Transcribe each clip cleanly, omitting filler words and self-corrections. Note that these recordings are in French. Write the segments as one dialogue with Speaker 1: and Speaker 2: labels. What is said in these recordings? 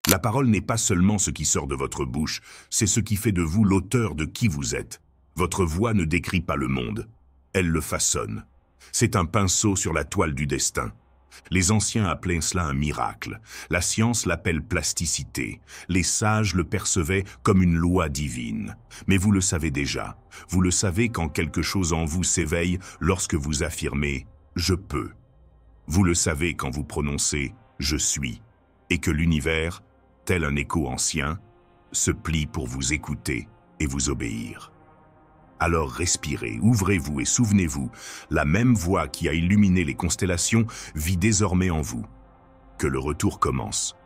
Speaker 1: La parole n'est pas seulement ce qui sort de votre bouche, c'est ce qui fait de vous l'auteur de qui vous êtes. Votre voix ne décrit pas le monde, elle le façonne. C'est un pinceau sur la toile du destin. Les anciens appelaient cela un miracle. La science l'appelle plasticité. Les sages le percevaient comme une loi divine. Mais vous le savez déjà. Vous le savez quand quelque chose en vous s'éveille lorsque vous affirmez « je peux ». Vous le savez quand vous prononcez « je suis » et que l'univers, tel un écho ancien, se plie pour vous écouter et vous obéir. Alors respirez, ouvrez-vous et souvenez-vous, la même voix qui a illuminé les constellations vit désormais en vous. Que le retour commence.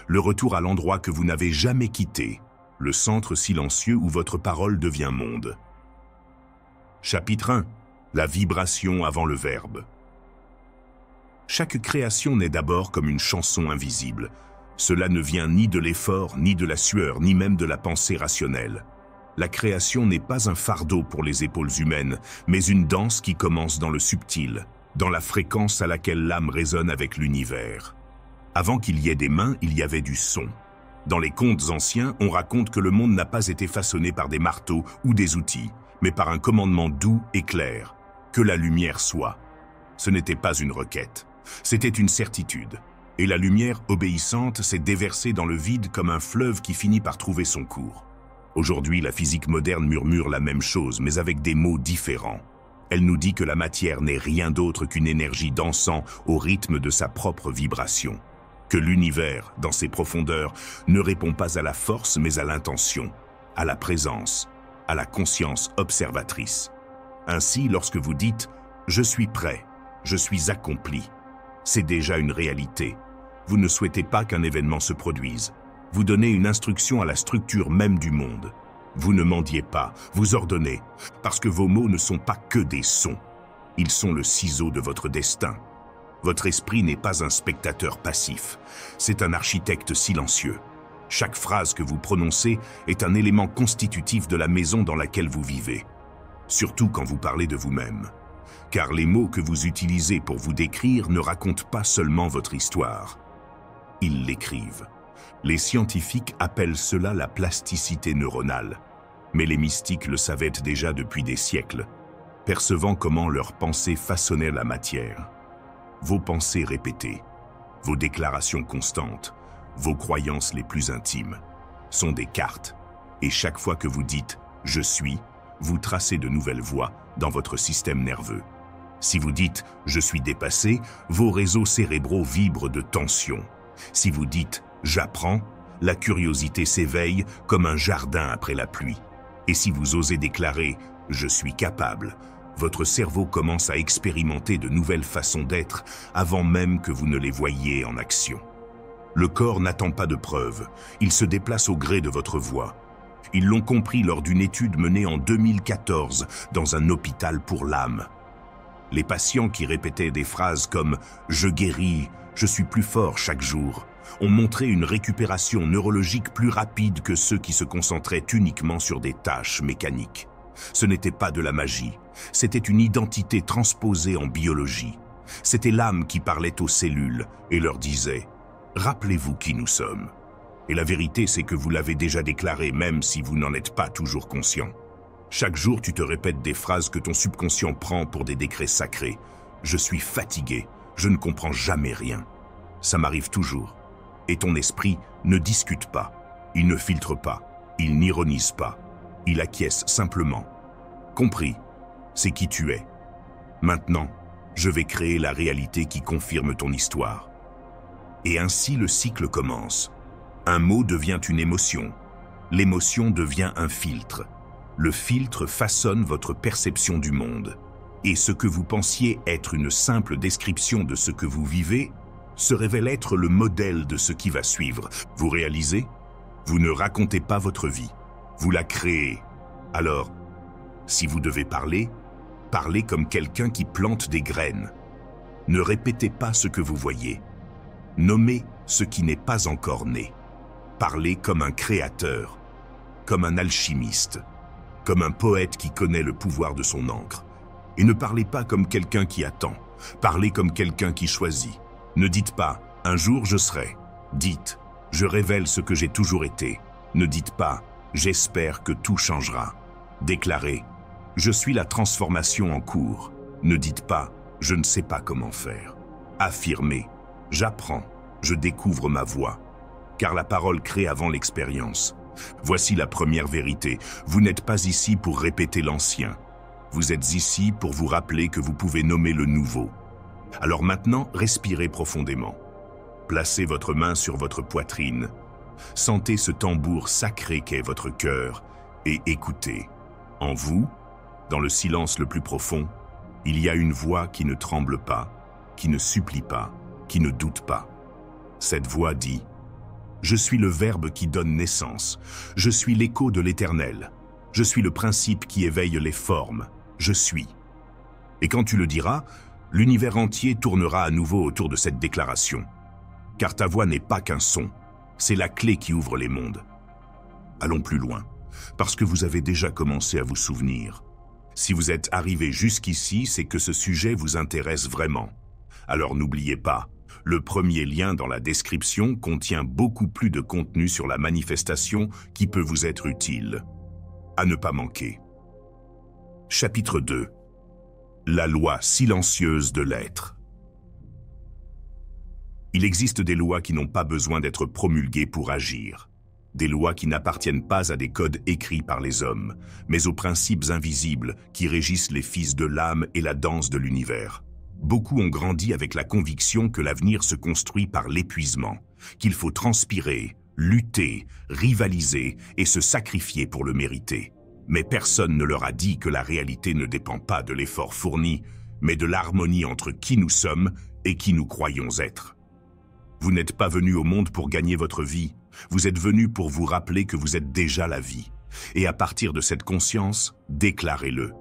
Speaker 1: Le retour à l'endroit que vous n'avez jamais quitté, le centre silencieux où votre parole devient monde. Chapitre 1. La vibration avant le verbe. Chaque création naît d'abord comme une chanson invisible. Cela ne vient ni de l'effort, ni de la sueur, ni même de la pensée rationnelle. La création n'est pas un fardeau pour les épaules humaines, mais une danse qui commence dans le subtil, dans la fréquence à laquelle l'âme résonne avec l'univers. Avant qu'il y ait des mains, il y avait du son. Dans les contes anciens, on raconte que le monde n'a pas été façonné par des marteaux ou des outils, mais par un commandement doux et clair, que la lumière soit. Ce n'était pas une requête, c'était une certitude. Et la lumière obéissante s'est déversée dans le vide comme un fleuve qui finit par trouver son cours. Aujourd'hui, la physique moderne murmure la même chose, mais avec des mots différents. Elle nous dit que la matière n'est rien d'autre qu'une énergie dansant au rythme de sa propre vibration. Que l'univers, dans ses profondeurs, ne répond pas à la force, mais à l'intention, à la présence, à la conscience observatrice. Ainsi, lorsque vous dites « je suis prêt, je suis accompli », c'est déjà une réalité. Vous ne souhaitez pas qu'un événement se produise. Vous donnez une instruction à la structure même du monde. Vous ne mendiez pas, vous ordonnez, parce que vos mots ne sont pas que des sons. Ils sont le ciseau de votre destin. Votre esprit n'est pas un spectateur passif, c'est un architecte silencieux. Chaque phrase que vous prononcez est un élément constitutif de la maison dans laquelle vous vivez. Surtout quand vous parlez de vous-même. Car les mots que vous utilisez pour vous décrire ne racontent pas seulement votre histoire. Ils l'écrivent. Les scientifiques appellent cela la plasticité neuronale, mais les mystiques le savaient déjà depuis des siècles, percevant comment leurs pensées façonnaient la matière. Vos pensées répétées, vos déclarations constantes, vos croyances les plus intimes, sont des cartes, et chaque fois que vous dites « je suis », vous tracez de nouvelles voies dans votre système nerveux. Si vous dites « je suis dépassé », vos réseaux cérébraux vibrent de tension. Si vous dites « j'apprends », la curiosité s'éveille comme un jardin après la pluie. Et si vous osez déclarer « je suis capable », votre cerveau commence à expérimenter de nouvelles façons d'être avant même que vous ne les voyiez en action. Le corps n'attend pas de preuves, il se déplace au gré de votre voix. Ils l'ont compris lors d'une étude menée en 2014 dans un hôpital pour l'âme. Les patients qui répétaient des phrases comme « je guéris »,« je suis plus fort chaque jour », ont montré une récupération neurologique plus rapide que ceux qui se concentraient uniquement sur des tâches mécaniques. Ce n'était pas de la magie, c'était une identité transposée en biologie. C'était l'âme qui parlait aux cellules et leur disait « rappelez-vous qui nous sommes ». Et la vérité, c'est que vous l'avez déjà déclaré même si vous n'en êtes pas toujours conscient. Chaque jour, tu te répètes des phrases que ton subconscient prend pour des décrets sacrés. « Je suis fatigué, je ne comprends jamais rien ». Ça m'arrive toujours. Et ton esprit ne discute pas, il ne filtre pas, il n'ironise pas, il acquiesce simplement. Compris, c'est qui tu es. Maintenant, je vais créer la réalité qui confirme ton histoire. Et ainsi le cycle commence. Un mot devient une émotion. L'émotion devient un filtre. Le filtre façonne votre perception du monde. Et ce que vous pensiez être une simple description de ce que vous vivez se révèle être le modèle de ce qui va suivre. Vous réalisez? Vous ne racontez pas votre vie, vous la créez. Alors, si vous devez parler, parlez comme quelqu'un qui plante des graines. Ne répétez pas ce que vous voyez. Nommez ce qui n'est pas encore né. Parlez comme un créateur, comme un alchimiste, comme un poète qui connaît le pouvoir de son encre. Et ne parlez pas comme quelqu'un qui attend, parlez comme quelqu'un qui choisit. Ne dites pas « un jour je serai », dites Je révèle ce que j'ai toujours été. Ne dites pas « j'espère que tout changera ». Déclarez « je suis la transformation en cours ». Ne dites pas « je ne sais pas comment faire ». Affirmez « j'apprends, je découvre ma voie ». Car la parole crée avant l'expérience. Voici la première vérité. Vous n'êtes pas ici pour répéter l'ancien. Vous êtes ici pour vous rappeler que vous pouvez nommer le nouveau. Alors maintenant, respirez profondément. Placez votre main sur votre poitrine. Sentez ce tambour sacré qu'est votre cœur et écoutez. En vous, dans le silence le plus profond, il y a une voix qui ne tremble pas, qui ne supplie pas, qui ne doute pas. Cette voix dit « Je suis le Verbe qui donne naissance. Je suis l'écho de l'Éternel. Je suis le principe qui éveille les formes. Je suis. » Et quand tu le diras, l'univers entier tournera à nouveau autour de cette déclaration. Car ta voix n'est pas qu'un son, c'est la clé qui ouvre les mondes. Allons plus loin, parce que vous avez déjà commencé à vous souvenir. Si vous êtes arrivé jusqu'ici, c'est que ce sujet vous intéresse vraiment. Alors n'oubliez pas, le premier lien dans la description contient beaucoup plus de contenu sur la manifestation qui peut vous être utile. À ne pas manquer. Chapitre 2. La loi silencieuse de l'être. Il existe des lois qui n'ont pas besoin d'être promulguées pour agir. Des lois qui n'appartiennent pas à des codes écrits par les hommes, mais aux principes invisibles qui régissent les fils de l'âme et la danse de l'univers. Beaucoup ont grandi avec la conviction que l'avenir se construit par l'épuisement, qu'il faut transpirer, lutter, rivaliser et se sacrifier pour le mériter. Mais personne ne leur a dit que la réalité ne dépend pas de l'effort fourni, mais de l'harmonie entre qui nous sommes et qui nous croyons être. Vous n'êtes pas venu au monde pour gagner votre vie, vous êtes venu pour vous rappeler que vous êtes déjà la vie. Et à partir de cette conscience, déclarez-le.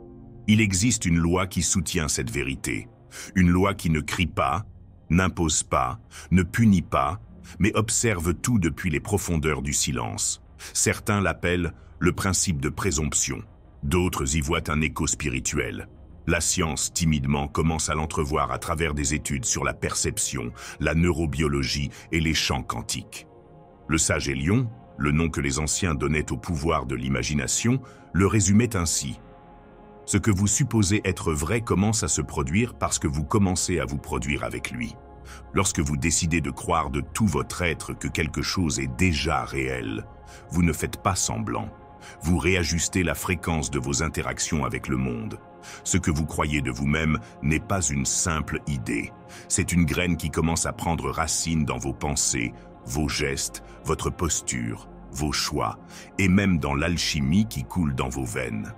Speaker 1: Il existe une loi qui soutient cette vérité. Une loi qui ne crie pas, n'impose pas, ne punit pas, mais observe tout depuis les profondeurs du silence. Certains l'appellent le principe de présomption. D'autres y voient un écho spirituel. La science, timidement, commence à l'entrevoir à travers des études sur la perception, la neurobiologie et les champs quantiques. Le sage Hélion, le nom que les anciens donnaient au pouvoir de l'imagination, le résumait ainsi. Ce que vous supposez être vrai commence à se produire parce que vous commencez à vous produire avec lui. Lorsque vous décidez de croire de tout votre être que quelque chose est déjà réel, vous ne faites pas semblant. Vous réajustez la fréquence de vos interactions avec le monde. Ce que vous croyez de vous-même n'est pas une simple idée. C'est une graine qui commence à prendre racine dans vos pensées, vos gestes, votre posture, vos choix, et même dans l'alchimie qui coule dans vos veines.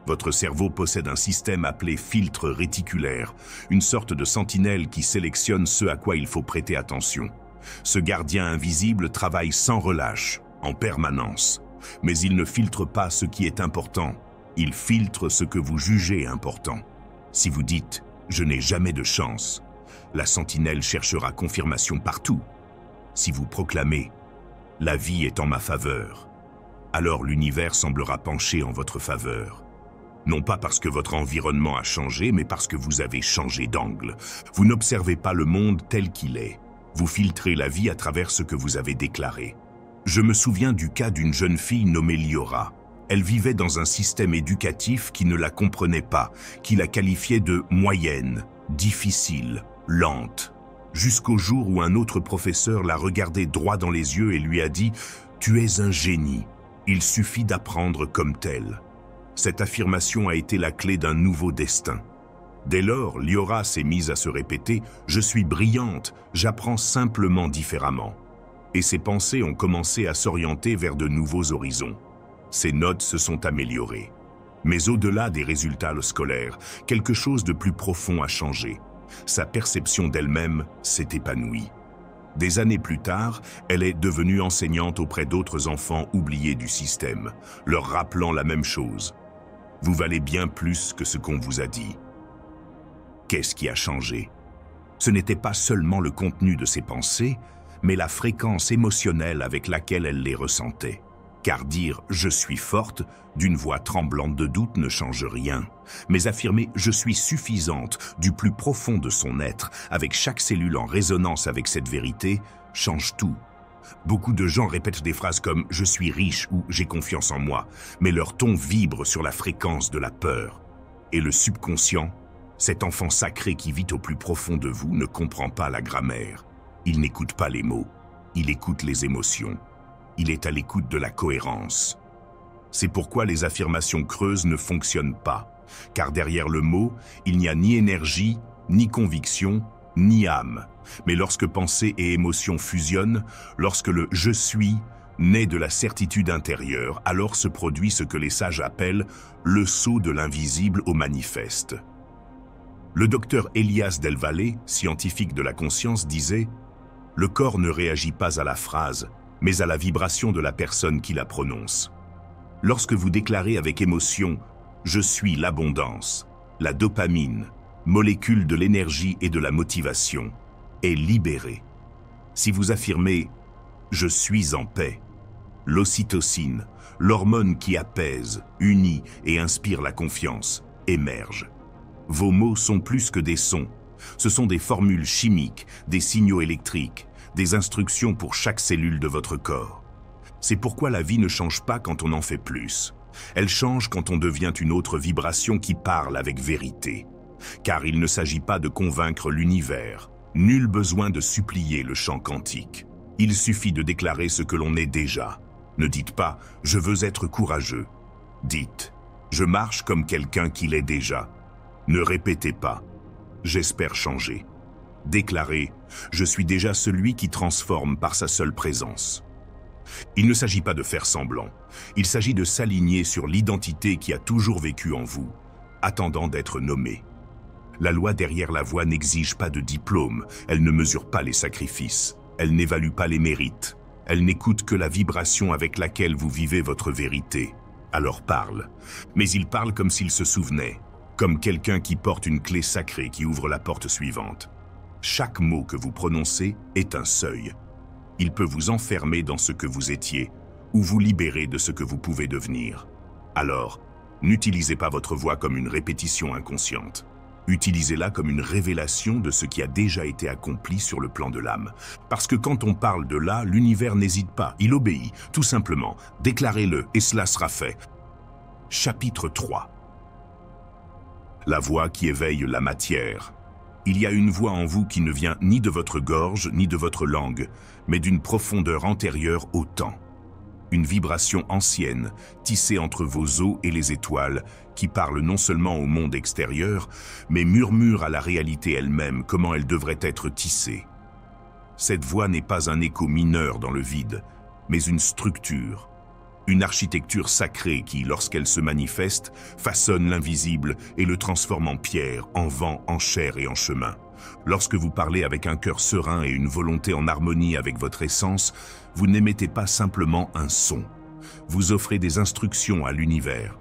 Speaker 1: Votre cerveau possède un système appelé filtre réticulaire, une sorte de sentinelle qui sélectionne ce à quoi il faut prêter attention. Ce gardien invisible travaille sans relâche, en permanence. Mais il ne filtre pas ce qui est important, il filtre ce que vous jugez important. Si vous dites « je n'ai jamais de chance », la sentinelle cherchera confirmation partout. Si vous proclamez « la vie est en ma faveur », alors l'univers semblera pencher en votre faveur. Non pas parce que votre environnement a changé, mais parce que vous avez changé d'angle. Vous n'observez pas le monde tel qu'il est. Vous filtrez la vie à travers ce que vous avez déclaré. Je me souviens du cas d'une jeune fille nommée Liora. Elle vivait dans un système éducatif qui ne la comprenait pas, qui la qualifiait de moyenne, difficile, lente. Jusqu'au jour où un autre professeur l'a regardée droit dans les yeux et lui a dit « Tu es un génie, il suffit d'apprendre comme tel ». Cette affirmation a été la clé d'un nouveau destin. Dès lors, Liora s'est mise à se répéter « Je suis brillante, j'apprends simplement différemment ». Et ses pensées ont commencé à s'orienter vers de nouveaux horizons. Ses notes se sont améliorées. Mais au-delà des résultats scolaires, quelque chose de plus profond a changé. Sa perception d'elle-même s'est épanouie. Des années plus tard, elle est devenue enseignante auprès d'autres enfants oubliés du système, leur rappelant la même chose. Vous valez bien plus que ce qu'on vous a dit. Qu'est-ce qui a changé? Ce n'était pas seulement le contenu de ses pensées, mais la fréquence émotionnelle avec laquelle elle les ressentait. Car dire « je suis forte » d'une voix tremblante de doute ne change rien. Mais affirmer « je suis suffisante » du plus profond de son être, avec chaque cellule en résonance avec cette vérité, change tout. Beaucoup de gens répètent des phrases comme « je suis riche » ou « j'ai confiance en moi », mais leur ton vibre sur la fréquence de la peur. Et le subconscient, cet enfant sacré qui vit au plus profond de vous, ne comprend pas la grammaire. Il n'écoute pas les mots, il écoute les émotions. Il est à l'écoute de la cohérence. C'est pourquoi les affirmations creuses ne fonctionnent pas, car derrière le mot, il n'y a ni énergie, ni conviction, ni âme. Mais lorsque pensée et émotion fusionnent, lorsque le « je suis » naît de la certitude intérieure, alors se produit ce que les sages appellent le saut de l'invisible au manifeste. Le docteur Elias Del Valle, scientifique de la conscience, disait « Le corps ne réagit pas à la phrase, mais à la vibration de la personne qui la prononce. » Lorsque vous déclarez avec émotion « Je suis l'abondance », la dopamine, molécule de l'énergie et de la motivation, est libérée. Si vous affirmez « Je suis en paix », l'ocytocine, l'hormone qui apaise, unit et inspire la confiance, émerge. Vos mots sont plus que des sons. Ce sont des formules chimiques, des signaux électriques, des instructions pour chaque cellule de votre corps. C'est pourquoi la vie ne change pas quand on en fait plus. Elle change quand on devient une autre vibration qui parle avec vérité. Car il ne s'agit pas de convaincre l'univers. Nul besoin de supplier le chant quantique. Il suffit de déclarer ce que l'on est déjà. Ne dites pas « je veux être courageux ». Dites « je marche comme quelqu'un qui l'est déjà ». Ne répétez pas « j'espère changer ». Déclarez « je suis déjà celui qui transforme par sa seule présence ». Il ne s'agit pas de faire semblant, il s'agit de s'aligner sur l'identité qui a toujours vécu en vous, attendant d'être nommée. La loi derrière la voix n'exige pas de diplôme, elle ne mesure pas les sacrifices, elle n'évalue pas les mérites, elle n'écoute que la vibration avec laquelle vous vivez votre vérité. Alors parle, mais il parle comme s'il se souvenait, comme quelqu'un qui porte une clé sacrée qui ouvre la porte suivante. Chaque mot que vous prononcez est un seuil. Il peut vous enfermer dans ce que vous étiez ou vous libérer de ce que vous pouvez devenir. Alors, n'utilisez pas votre voix comme une répétition inconsciente. Utilisez-la comme une révélation de ce qui a déjà été accompli sur le plan de l'âme. Parce que quand on parle de là, l'univers n'hésite pas, il obéit, tout simplement. Déclarez-le et cela sera fait. Chapitre 3. La voix qui éveille la matière. Il y a une voix en vous qui ne vient ni de votre gorge ni de votre langue, mais d'une profondeur antérieure au temps. Une vibration ancienne, tissée entre vos os et les étoiles, qui parle non seulement au monde extérieur, mais murmure à la réalité elle-même comment elle devrait être tissée. Cette voix n'est pas un écho mineur dans le vide, mais une structure, une architecture sacrée qui, lorsqu'elle se manifeste, façonne l'invisible et le transforme en pierre, en vent, en chair et en chemin. Lorsque vous parlez avec un cœur serein et une volonté en harmonie avec votre essence, vous n'émettez pas simplement un son. Vous offrez des instructions à l'univers.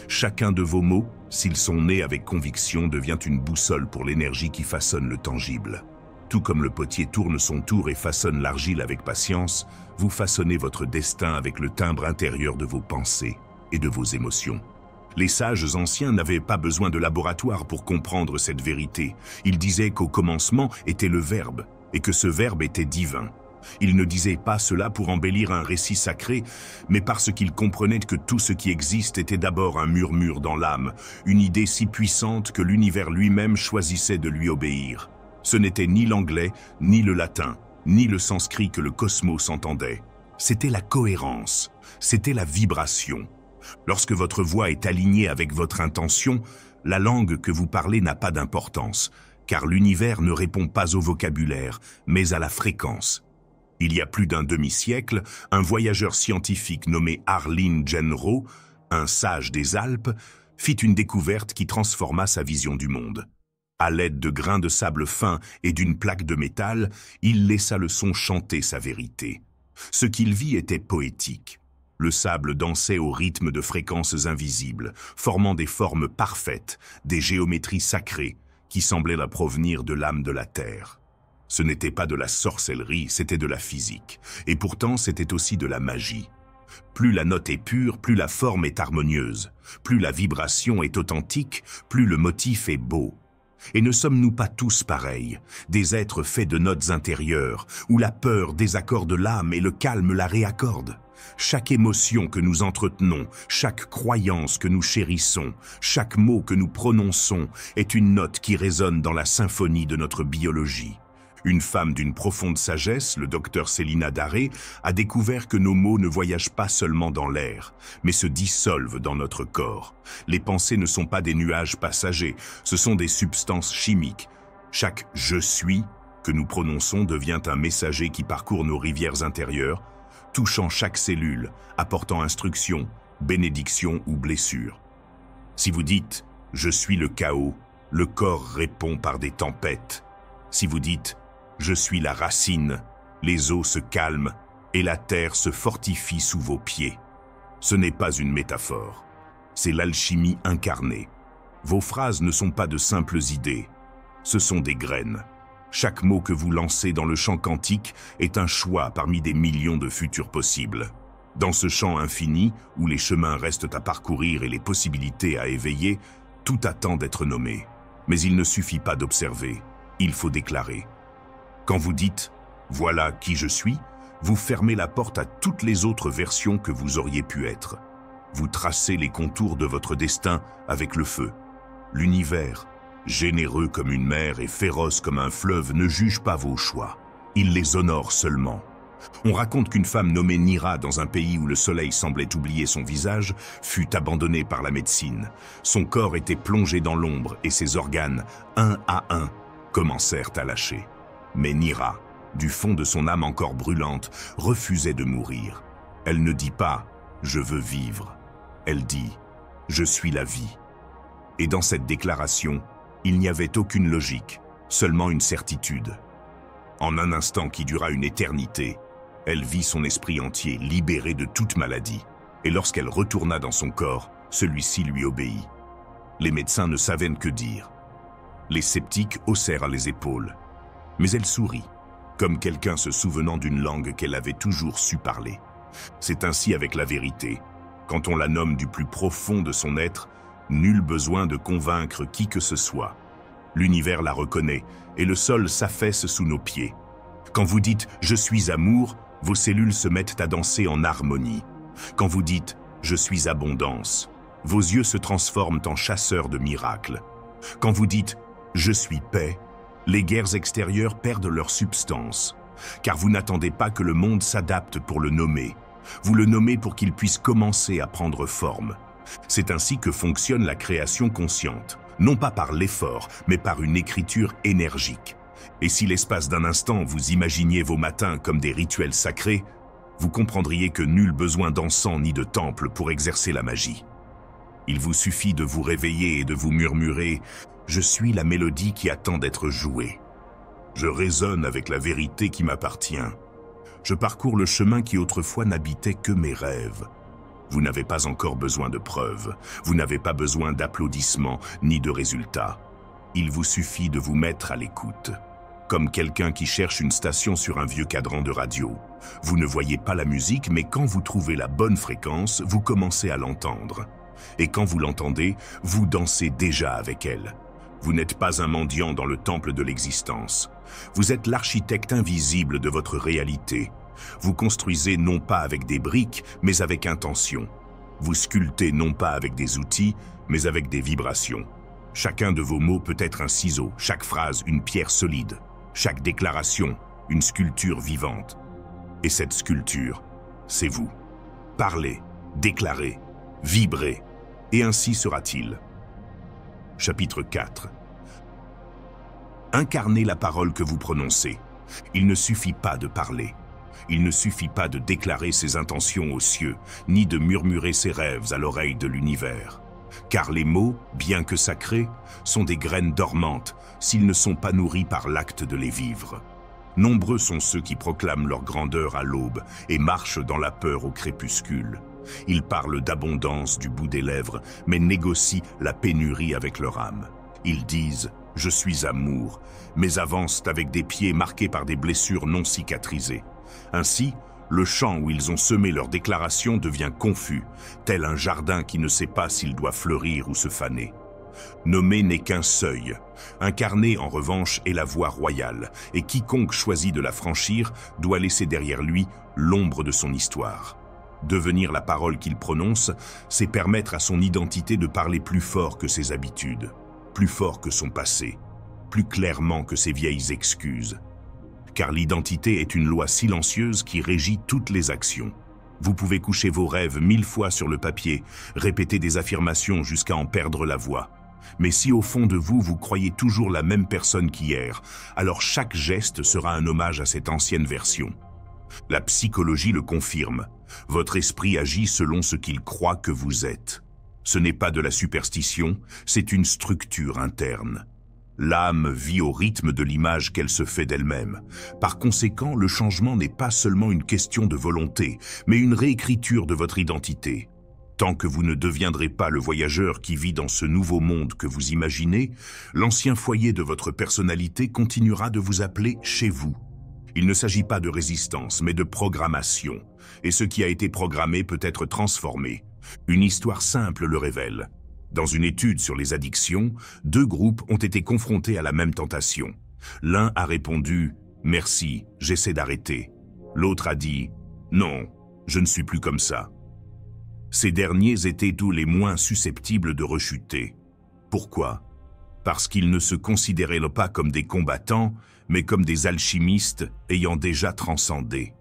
Speaker 1: Chacun de vos mots, s'ils sont nés avec conviction, devient une boussole pour l'énergie qui façonne le tangible. Tout comme le potier tourne son tour et façonne l'argile avec patience, vous façonnez votre destin avec le timbre intérieur de vos pensées et de vos émotions. Les sages anciens n'avaient pas besoin de laboratoire pour comprendre cette vérité. Ils disaient qu'au commencement était le Verbe, et que ce Verbe était divin. Ils ne disaient pas cela pour embellir un récit sacré, mais parce qu'ils comprenaient que tout ce qui existe était d'abord un murmure dans l'âme, une idée si puissante que l'univers lui-même choisissait de lui obéir. Ce n'était ni l'anglais, ni le latin, ni le sanskrit que le cosmos entendait. C'était la cohérence, c'était la vibration. Lorsque votre voix est alignée avec votre intention, la langue que vous parlez n'a pas d'importance, car l'univers ne répond pas au vocabulaire, mais à la fréquence. Il y a plus d'un demi-siècle, un voyageur scientifique nommé Arlene Genro, un sage des Alpes, fit une découverte qui transforma sa vision du monde. À l'aide de grains de sable fins et d'une plaque de métal, il laissa le son chanter sa vérité. Ce qu'il vit était poétique. Le sable dansait au rythme de fréquences invisibles, formant des formes parfaites, des géométries sacrées, qui semblaient la provenir de l'âme de la terre. Ce n'était pas de la sorcellerie, c'était de la physique. Et pourtant, c'était aussi de la magie. Plus la note est pure, plus la forme est harmonieuse. Plus la vibration est authentique, plus le motif est beau. Et ne sommes-nous pas tous pareils, des êtres faits de notes intérieures, où la peur désaccorde l'âme et le calme la réaccorde? Chaque émotion que nous entretenons, chaque croyance que nous chérissons, chaque mot que nous prononçons est une note qui résonne dans la symphonie de notre biologie. Une femme d'une profonde sagesse, le docteur Célina Daré, a découvert que nos mots ne voyagent pas seulement dans l'air, mais se dissolvent dans notre corps. Les pensées ne sont pas des nuages passagers, ce sont des substances chimiques. Chaque « je suis » que nous prononçons devient un messager qui parcourt nos rivières intérieures, touchant chaque cellule, apportant instruction, bénédiction ou blessure. Si vous dites « je suis le chaos », le corps répond par des tempêtes. Si vous dites « je suis la racine », les eaux se calment et la terre se fortifie sous vos pieds. Ce n'est pas une métaphore, c'est l'alchimie incarnée. Vos phrases ne sont pas de simples idées, ce sont des graines. Chaque mot que vous lancez dans le champ quantique est un choix parmi des millions de futurs possibles. Dans ce champ infini, où les chemins restent à parcourir et les possibilités à éveiller, tout attend d'être nommé. Mais il ne suffit pas d'observer, il faut déclarer. Quand vous dites « voilà qui je suis », vous fermez la porte à toutes les autres versions que vous auriez pu être. Vous tracez les contours de votre destin avec le feu. L'univers, généreux comme une mer et féroce comme un fleuve, ne juge pas vos choix. Il les honore seulement. On raconte qu'une femme nommée Nira, dans un pays où le soleil semblait oublier son visage, fut abandonnée par la médecine. Son corps était plongé dans l'ombre et ses organes, un à un, commencèrent à lâcher. Mais Nira, du fond de son âme encore brûlante, refusait de mourir. Elle ne dit pas « je veux vivre ». Elle dit « je suis la vie ». Et dans cette déclaration, il n'y avait aucune logique, seulement une certitude. En un instant qui dura une éternité, elle vit son esprit entier libéré de toute maladie. Et lorsqu'elle retourna dans son corps, celui-ci lui obéit. Les médecins ne savaient que dire. Les sceptiques haussèrent les épaules. Mais elle sourit, comme quelqu'un se souvenant d'une langue qu'elle avait toujours su parler. C'est ainsi avec la vérité. Quand on la nomme du plus profond de son être, nul besoin de convaincre qui que ce soit. L'univers la reconnaît et le sol s'affaisse sous nos pieds. Quand vous dites « je suis amour », vos cellules se mettent à danser en harmonie. Quand vous dites « je suis abondance », vos yeux se transforment en chasseurs de miracles. Quand vous dites « je suis paix », les guerres extérieures perdent leur substance. Car vous n'attendez pas que le monde s'adapte pour le nommer. Vous le nommez pour qu'il puisse commencer à prendre forme. C'est ainsi que fonctionne la création consciente, non pas par l'effort, mais par une écriture énergique. Et si l'espace d'un instant vous imaginiez vos matins comme des rituels sacrés, vous comprendriez que nul besoin d'encens ni de temple pour exercer la magie. Il vous suffit de vous réveiller et de vous murmurer « Je suis la mélodie qui attend d'être jouée. Je résonne avec la vérité qui m'appartient. Je parcours le chemin qui autrefois n'habitait que mes rêves. » Vous n'avez pas encore besoin de preuves, vous n'avez pas besoin d'applaudissements ni de résultats. Il vous suffit de vous mettre à l'écoute. Comme quelqu'un qui cherche une station sur un vieux cadran de radio. Vous ne voyez pas la musique, mais quand vous trouvez la bonne fréquence, vous commencez à l'entendre. Et quand vous l'entendez, vous dansez déjà avec elle. Vous n'êtes pas un mendiant dans le temple de l'existence. Vous êtes l'architecte invisible de votre réalité. Vous construisez non pas avec des briques, mais avec intention. Vous sculptez non pas avec des outils, mais avec des vibrations. Chacun de vos mots peut être un ciseau, chaque phrase une pierre solide, chaque déclaration une sculpture vivante. Et cette sculpture, c'est vous. Parlez, déclarez, vibrez, et ainsi sera-t-il. Chapitre 4. Incarnez la parole que vous prononcez. Il ne suffit pas de parler. Il ne suffit pas de déclarer ses intentions aux cieux, ni de murmurer ses rêves à l'oreille de l'univers. Car les mots, bien que sacrés, sont des graines dormantes s'ils ne sont pas nourris par l'acte de les vivre. Nombreux sont ceux qui proclament leur grandeur à l'aube et marchent dans la peur au crépuscule. Ils parlent d'abondance du bout des lèvres, mais négocient la pénurie avec leur âme. Ils disent « je suis amour », mais avancent avec des pieds marqués par des blessures non cicatrisées. Ainsi, le champ où ils ont semé leur déclaration devient confus, tel un jardin qui ne sait pas s'il doit fleurir ou se faner. Nommer n'est qu'un seuil. Incarner, en revanche, est la voie royale, et quiconque choisit de la franchir doit laisser derrière lui l'ombre de son histoire. Devenir la parole qu'il prononce, c'est permettre à son identité de parler plus fort que ses habitudes, plus fort que son passé, plus clairement que ses vieilles excuses. Car l'identité est une loi silencieuse qui régit toutes les actions. Vous pouvez coucher vos rêves 1000 fois sur le papier, répéter des affirmations jusqu'à en perdre la voix. Mais si au fond de vous, vous croyez toujours la même personne qu'hier, alors chaque geste sera un hommage à cette ancienne version. La psychologie le confirme. Votre esprit agit selon ce qu'il croit que vous êtes. Ce n'est pas de la superstition, c'est une structure interne. L'âme vit au rythme de l'image qu'elle se fait d'elle-même. Par conséquent, le changement n'est pas seulement une question de volonté, mais une réécriture de votre identité. Tant que vous ne deviendrez pas le voyageur qui vit dans ce nouveau monde que vous imaginez, l'ancien foyer de votre personnalité continuera de vous appeler chez vous. Il ne s'agit pas de résistance, mais de programmation. Et ce qui a été programmé peut être transformé. Une histoire simple le révèle. Dans une étude sur les addictions, 2 groupes ont été confrontés à la même tentation. L'un a répondu « Merci, j'essaie d'arrêter ». L'autre a dit « Non, je ne suis plus comme ça ». Ces derniers étaient tous les moins susceptibles de rechuter. Pourquoi? Parce qu'ils ne se considéraient pas comme des combattants, mais comme des alchimistes ayant déjà transcendé.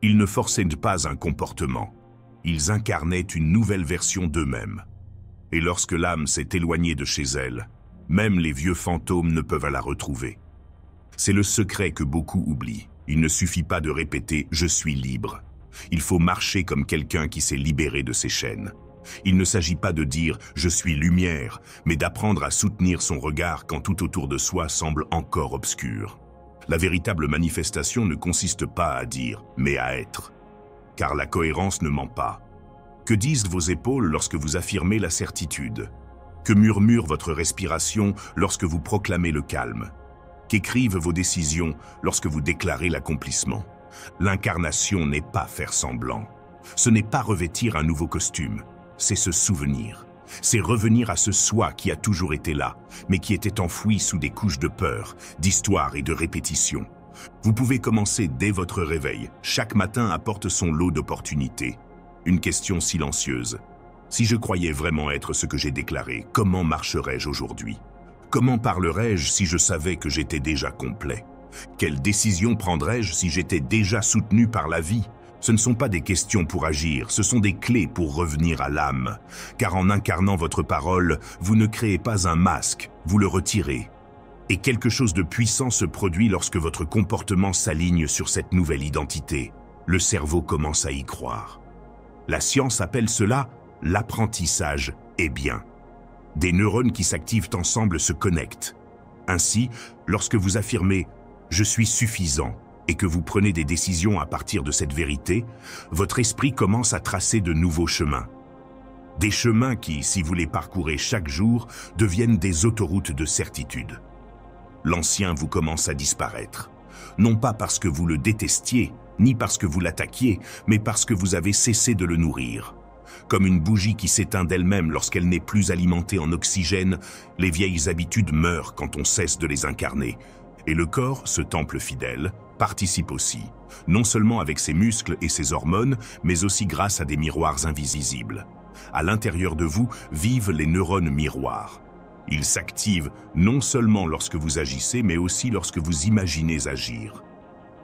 Speaker 1: Ils ne forçaient pas un comportement, ils incarnaient une nouvelle version d'eux-mêmes. Et lorsque l'âme s'est éloignée de chez elle, même les vieux fantômes ne peuvent la retrouver. C'est le secret que beaucoup oublient. Il ne suffit pas de répéter « je suis libre ». Il faut marcher comme quelqu'un qui s'est libéré de ses chaînes. Il ne s'agit pas de dire « je suis lumière », mais d'apprendre à soutenir son regard quand tout autour de soi semble encore obscur. La véritable manifestation ne consiste pas à dire, mais à être. Car la cohérence ne ment pas. Que disent vos épaules lorsque vous affirmez la certitude? Que murmure votre respiration lorsque vous proclamez le calme? Qu'écrivent vos décisions lorsque vous déclarez l'accomplissement? L'incarnation n'est pas faire semblant. Ce n'est pas revêtir un nouveau costume, c'est se souvenir. C'est revenir à ce soi qui a toujours été là, mais qui était enfoui sous des couches de peur, d'histoire et de répétition. Vous pouvez commencer dès votre réveil. Chaque matin apporte son lot d'opportunités. Une question silencieuse. Si je croyais vraiment être ce que j'ai déclaré, comment marcherais-je aujourd'hui? Comment parlerais-je si je savais que j'étais déjà complet? Quelle décision prendrais-je si j'étais déjà soutenu par la vie? Ce ne sont pas des questions pour agir, ce sont des clés pour revenir à l'âme. Car en incarnant votre parole, vous ne créez pas un masque, vous le retirez. Et quelque chose de puissant se produit lorsque votre comportement s'aligne sur cette nouvelle identité. Le cerveau commence à y croire. La science appelle cela l'apprentissage est bien. Des neurones qui s'activent ensemble se connectent. Ainsi, lorsque vous affirmez « je suis suffisant », et que vous prenez des décisions à partir de cette vérité, votre esprit commence à tracer de nouveaux chemins. Des chemins qui, si vous les parcourez chaque jour, deviennent des autoroutes de certitude. L'ancien vous commence à disparaître. Non pas parce que vous le détestiez, ni parce que vous l'attaquiez, mais parce que vous avez cessé de le nourrir. Comme une bougie qui s'éteint d'elle-même lorsqu'elle n'est plus alimentée en oxygène, les vieilles habitudes meurent quand on cesse de les incarner. Et le corps, ce temple fidèle, participe aussi, non seulement avec ses muscles et ses hormones, mais aussi grâce à des miroirs invisibles. À l'intérieur de vous vivent les neurones miroirs. Ils s'activent non seulement lorsque vous agissez, mais aussi lorsque vous imaginez agir.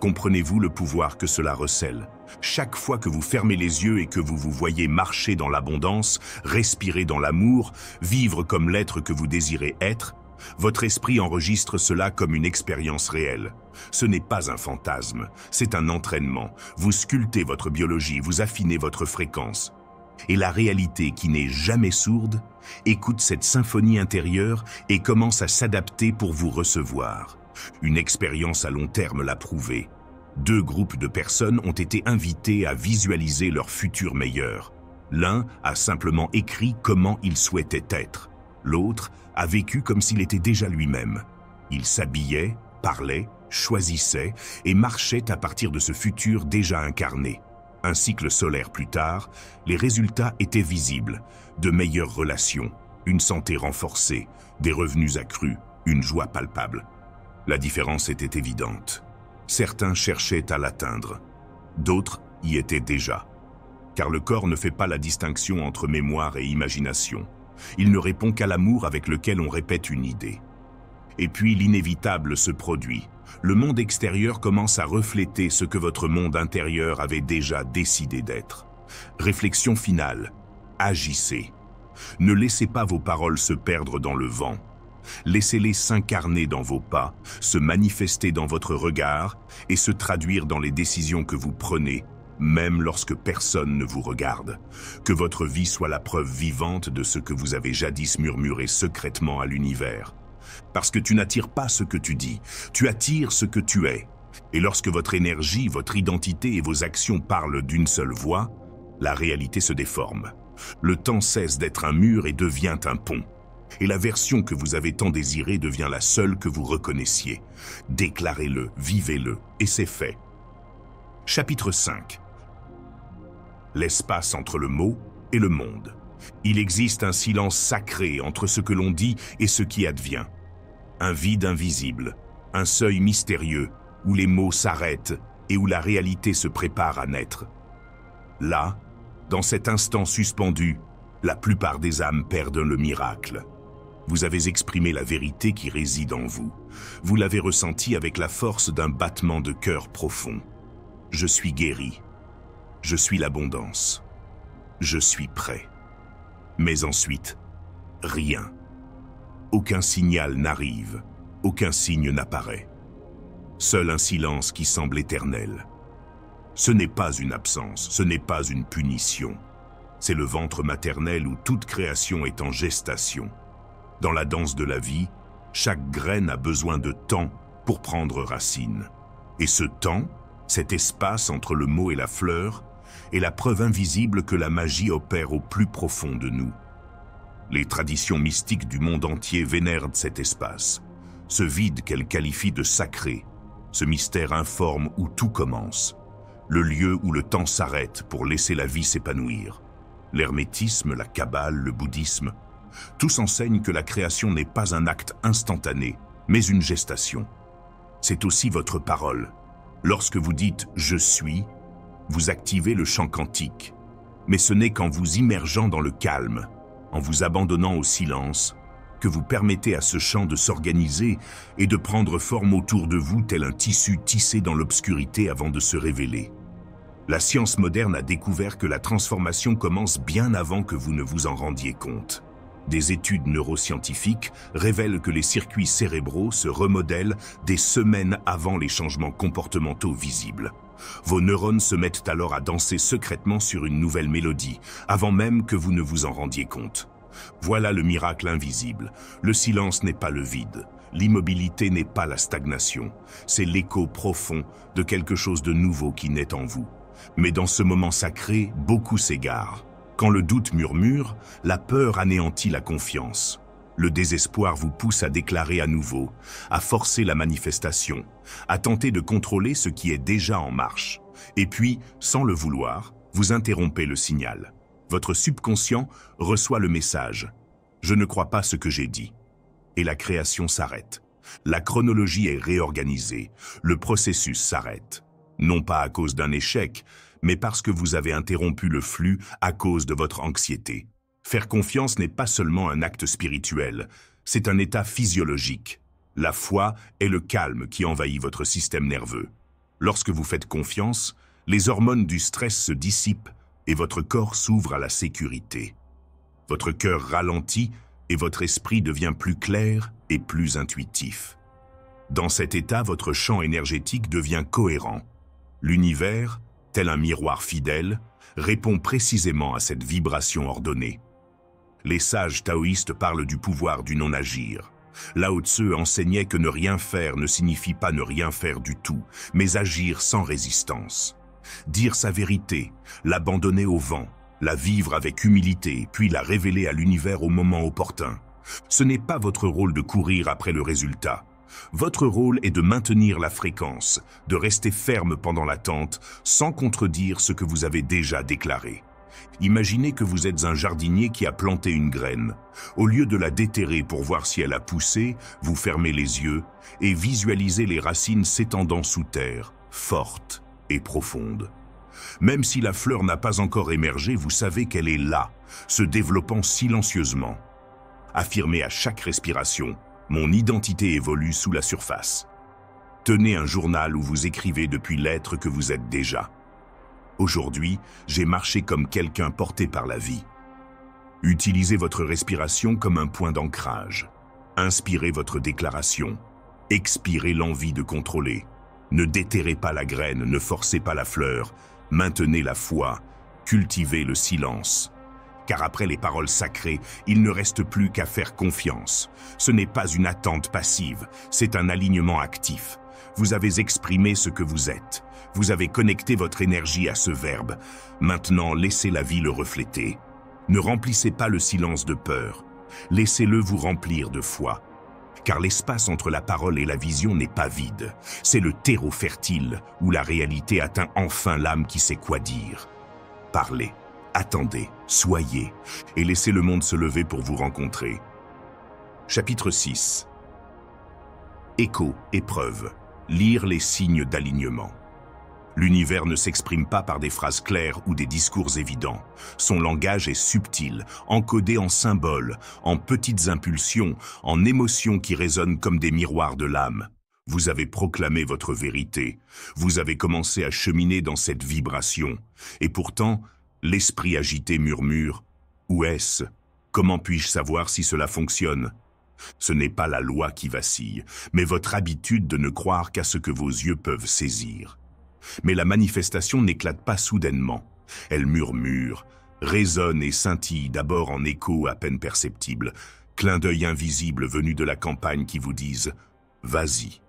Speaker 1: Comprenez-vous le pouvoir que cela recèle? Chaque fois que vous fermez les yeux et que vous vous voyez marcher dans l'abondance, respirer dans l'amour, vivre comme l'être que vous désirez être, votre esprit enregistre cela comme une expérience réelle. Ce n'est pas un fantasme, c'est un entraînement. Vous sculptez votre biologie, vous affinez votre fréquence. Et la réalité, qui n'est jamais sourde, écoute cette symphonie intérieure et commence à s'adapter pour vous recevoir. Une expérience à long terme l'a prouvé. 2 groupes de personnes ont été invités à visualiser leur futur meilleur. L'un a simplement écrit comment il souhaitait être. L'autre a vécu comme s'il était déjà lui-même. Il s'habillait, parlait, choisissait et marchait à partir de ce futur déjà incarné. Un cycle solaire plus tard, les résultats étaient visibles. De meilleures relations, Une santé renforcée, des revenus accrus, une joie palpable. La différence était évidente. Certains cherchaient à l'atteindre, d'autres y étaient déjà. Car le corps ne fait pas la distinction entre mémoire et imagination. Il ne répond qu'à l'amour avec lequel on répète une idée. Et puis l'inévitable se produit. Le monde extérieur commence à refléter ce que votre monde intérieur avait déjà décidé d'être. Réflexion finale. Agissez. Ne laissez pas vos paroles se perdre dans le vent. Laissez-les s'incarner dans vos pas, se manifester dans votre regard et se traduire dans les décisions que vous prenez, même lorsque personne ne vous regarde. Que votre vie soit la preuve vivante de ce que vous avez jadis murmuré secrètement à l'univers. Parce que tu n'attires pas ce que tu dis, tu attires ce que tu es. Et lorsque votre énergie, votre identité et vos actions parlent d'une seule voix, la réalité se déforme. Le temps cesse d'être un mur et devient un pont. Et la version que vous avez tant désirée devient la seule que vous reconnaissiez. Déclarez-le, vivez-le, et c'est fait. Chapitre 5. L'espace entre le mot et le monde. Il existe un silence sacré entre ce que l'on dit et ce qui advient. Un vide invisible, un seuil mystérieux où les mots s'arrêtent et où la réalité se prépare à naître. Là, dans cet instant suspendu, la plupart des âmes perdent le miracle. Vous avez exprimé la vérité qui réside en vous. Vous l'avez ressenti avec la force d'un battement de cœur profond. Je suis guéri. Je suis l'abondance. Je suis prêt. Mais ensuite, rien. Aucun signal n'arrive, aucun signe n'apparaît. Seul un silence qui semble éternel. Ce n'est pas une absence, ce n'est pas une punition. C'est le ventre maternel où toute création est en gestation. Dans la danse de la vie, chaque graine a besoin de temps pour prendre racine. Et ce temps, cet espace entre le mot et la fleur, est la preuve invisible que la magie opère au plus profond de nous. Les traditions mystiques du monde entier vénèrent cet espace, ce vide qu'elles qualifient de sacré, ce mystère informe où tout commence, le lieu où le temps s'arrête pour laisser la vie s'épanouir. L'hermétisme, la kabbale, le bouddhisme, tous enseignent que la création n'est pas un acte instantané, mais une gestation. C'est aussi votre parole. Lorsque vous dites « je suis », vous activez le chant quantique. Mais ce n'est qu'en vous immergeant dans le calme, en vous abandonnant au silence, que vous permettez à ce chant de s'organiser et de prendre forme autour de vous tel un tissu tissé dans l'obscurité avant de se révéler. La science moderne a découvert que la transformation commence bien avant que vous ne vous en rendiez compte. Des études neuroscientifiques révèlent que les circuits cérébraux se remodèlent des semaines avant les changements comportementaux visibles. Vos neurones se mettent alors à danser secrètement sur une nouvelle mélodie, avant même que vous ne vous en rendiez compte. Voilà le miracle invisible. Le silence n'est pas le vide. L'immobilité n'est pas la stagnation. C'est l'écho profond de quelque chose de nouveau qui naît en vous. Mais dans ce moment sacré, beaucoup s'égarent. Quand le doute murmure, la peur anéantit la confiance. Le désespoir vous pousse à déclarer à nouveau, à forcer la manifestation, à tenter de contrôler ce qui est déjà en marche. Et puis, sans le vouloir, vous interrompez le signal. Votre subconscient reçoit le message « Je ne crois pas ce que j'ai dit ». Et la création s'arrête. La chronologie est réorganisée. Le processus s'arrête. Non pas à cause d'un échec, mais parce que vous avez interrompu le flux à cause de votre anxiété. Faire confiance n'est pas seulement un acte spirituel, c'est un état physiologique. La foi est le calme qui envahit votre système nerveux. Lorsque vous faites confiance, les hormones du stress se dissipent et votre corps s'ouvre à la sécurité. Votre cœur ralentit et votre esprit devient plus clair et plus intuitif. Dans cet état, votre champ énergétique devient cohérent. L'univers, tel un miroir fidèle, répond précisément à cette vibration ordonnée. Les sages taoïstes parlent du pouvoir du non-agir. Lao Tzu enseignait que ne rien faire ne signifie pas ne rien faire du tout, mais agir sans résistance. Dire sa vérité, l'abandonner au vent, la vivre avec humilité, puis la révéler à l'univers au moment opportun. Ce n'est pas votre rôle de courir après le résultat. Votre rôle est de maintenir la fréquence, de rester ferme pendant l'attente, sans contredire ce que vous avez déjà déclaré. Imaginez que vous êtes un jardinier qui a planté une graine. Au lieu de la déterrer pour voir si elle a poussé, vous fermez les yeux et visualisez les racines s'étendant sous terre, fortes et profondes. Même si la fleur n'a pas encore émergé, vous savez qu'elle est là, se développant silencieusement. Affirmez à chaque respiration, mon identité évolue sous la surface. Tenez un journal où vous écrivez depuis l'être que vous êtes déjà. Aujourd'hui, j'ai marché comme quelqu'un porté par la vie. Utilisez votre respiration comme un point d'ancrage. Inspirez votre déclaration. Expirez l'envie de contrôler. Ne déterrez pas la graine, ne forcez pas la fleur. Maintenez la foi. Cultivez le silence. Car après les paroles sacrées, il ne reste plus qu'à faire confiance. Ce n'est pas une attente passive, c'est un alignement actif. Vous avez exprimé ce que vous êtes. Vous avez connecté votre énergie à ce verbe. Maintenant, laissez la vie le refléter. Ne remplissez pas le silence de peur. Laissez-le vous remplir de foi. Car l'espace entre la parole et la vision n'est pas vide. C'est le terreau fertile où la réalité atteint enfin l'âme qui sait quoi dire. Parlez, attendez, soyez, et laissez le monde se lever pour vous rencontrer. Chapitre 6. Écho, épreuve. Lire les signes d'alignement. L'univers ne s'exprime pas par des phrases claires ou des discours évidents. Son langage est subtil, encodé en symboles, en petites impulsions, en émotions qui résonnent comme des miroirs de l'âme. Vous avez proclamé votre vérité. Vous avez commencé à cheminer dans cette vibration. Et pourtant, l'esprit agité murmure « Où est-ce ? Comment puis-je savoir si cela fonctionne ?» Ce n'est pas la loi qui vacille, mais votre habitude de ne croire qu'à ce que vos yeux peuvent saisir. Mais la manifestation n'éclate pas soudainement. Elle murmure, résonne et scintille d'abord en écho à peine perceptible, clin d'œil invisible venu de la campagne qui vous disent « Vas-y ».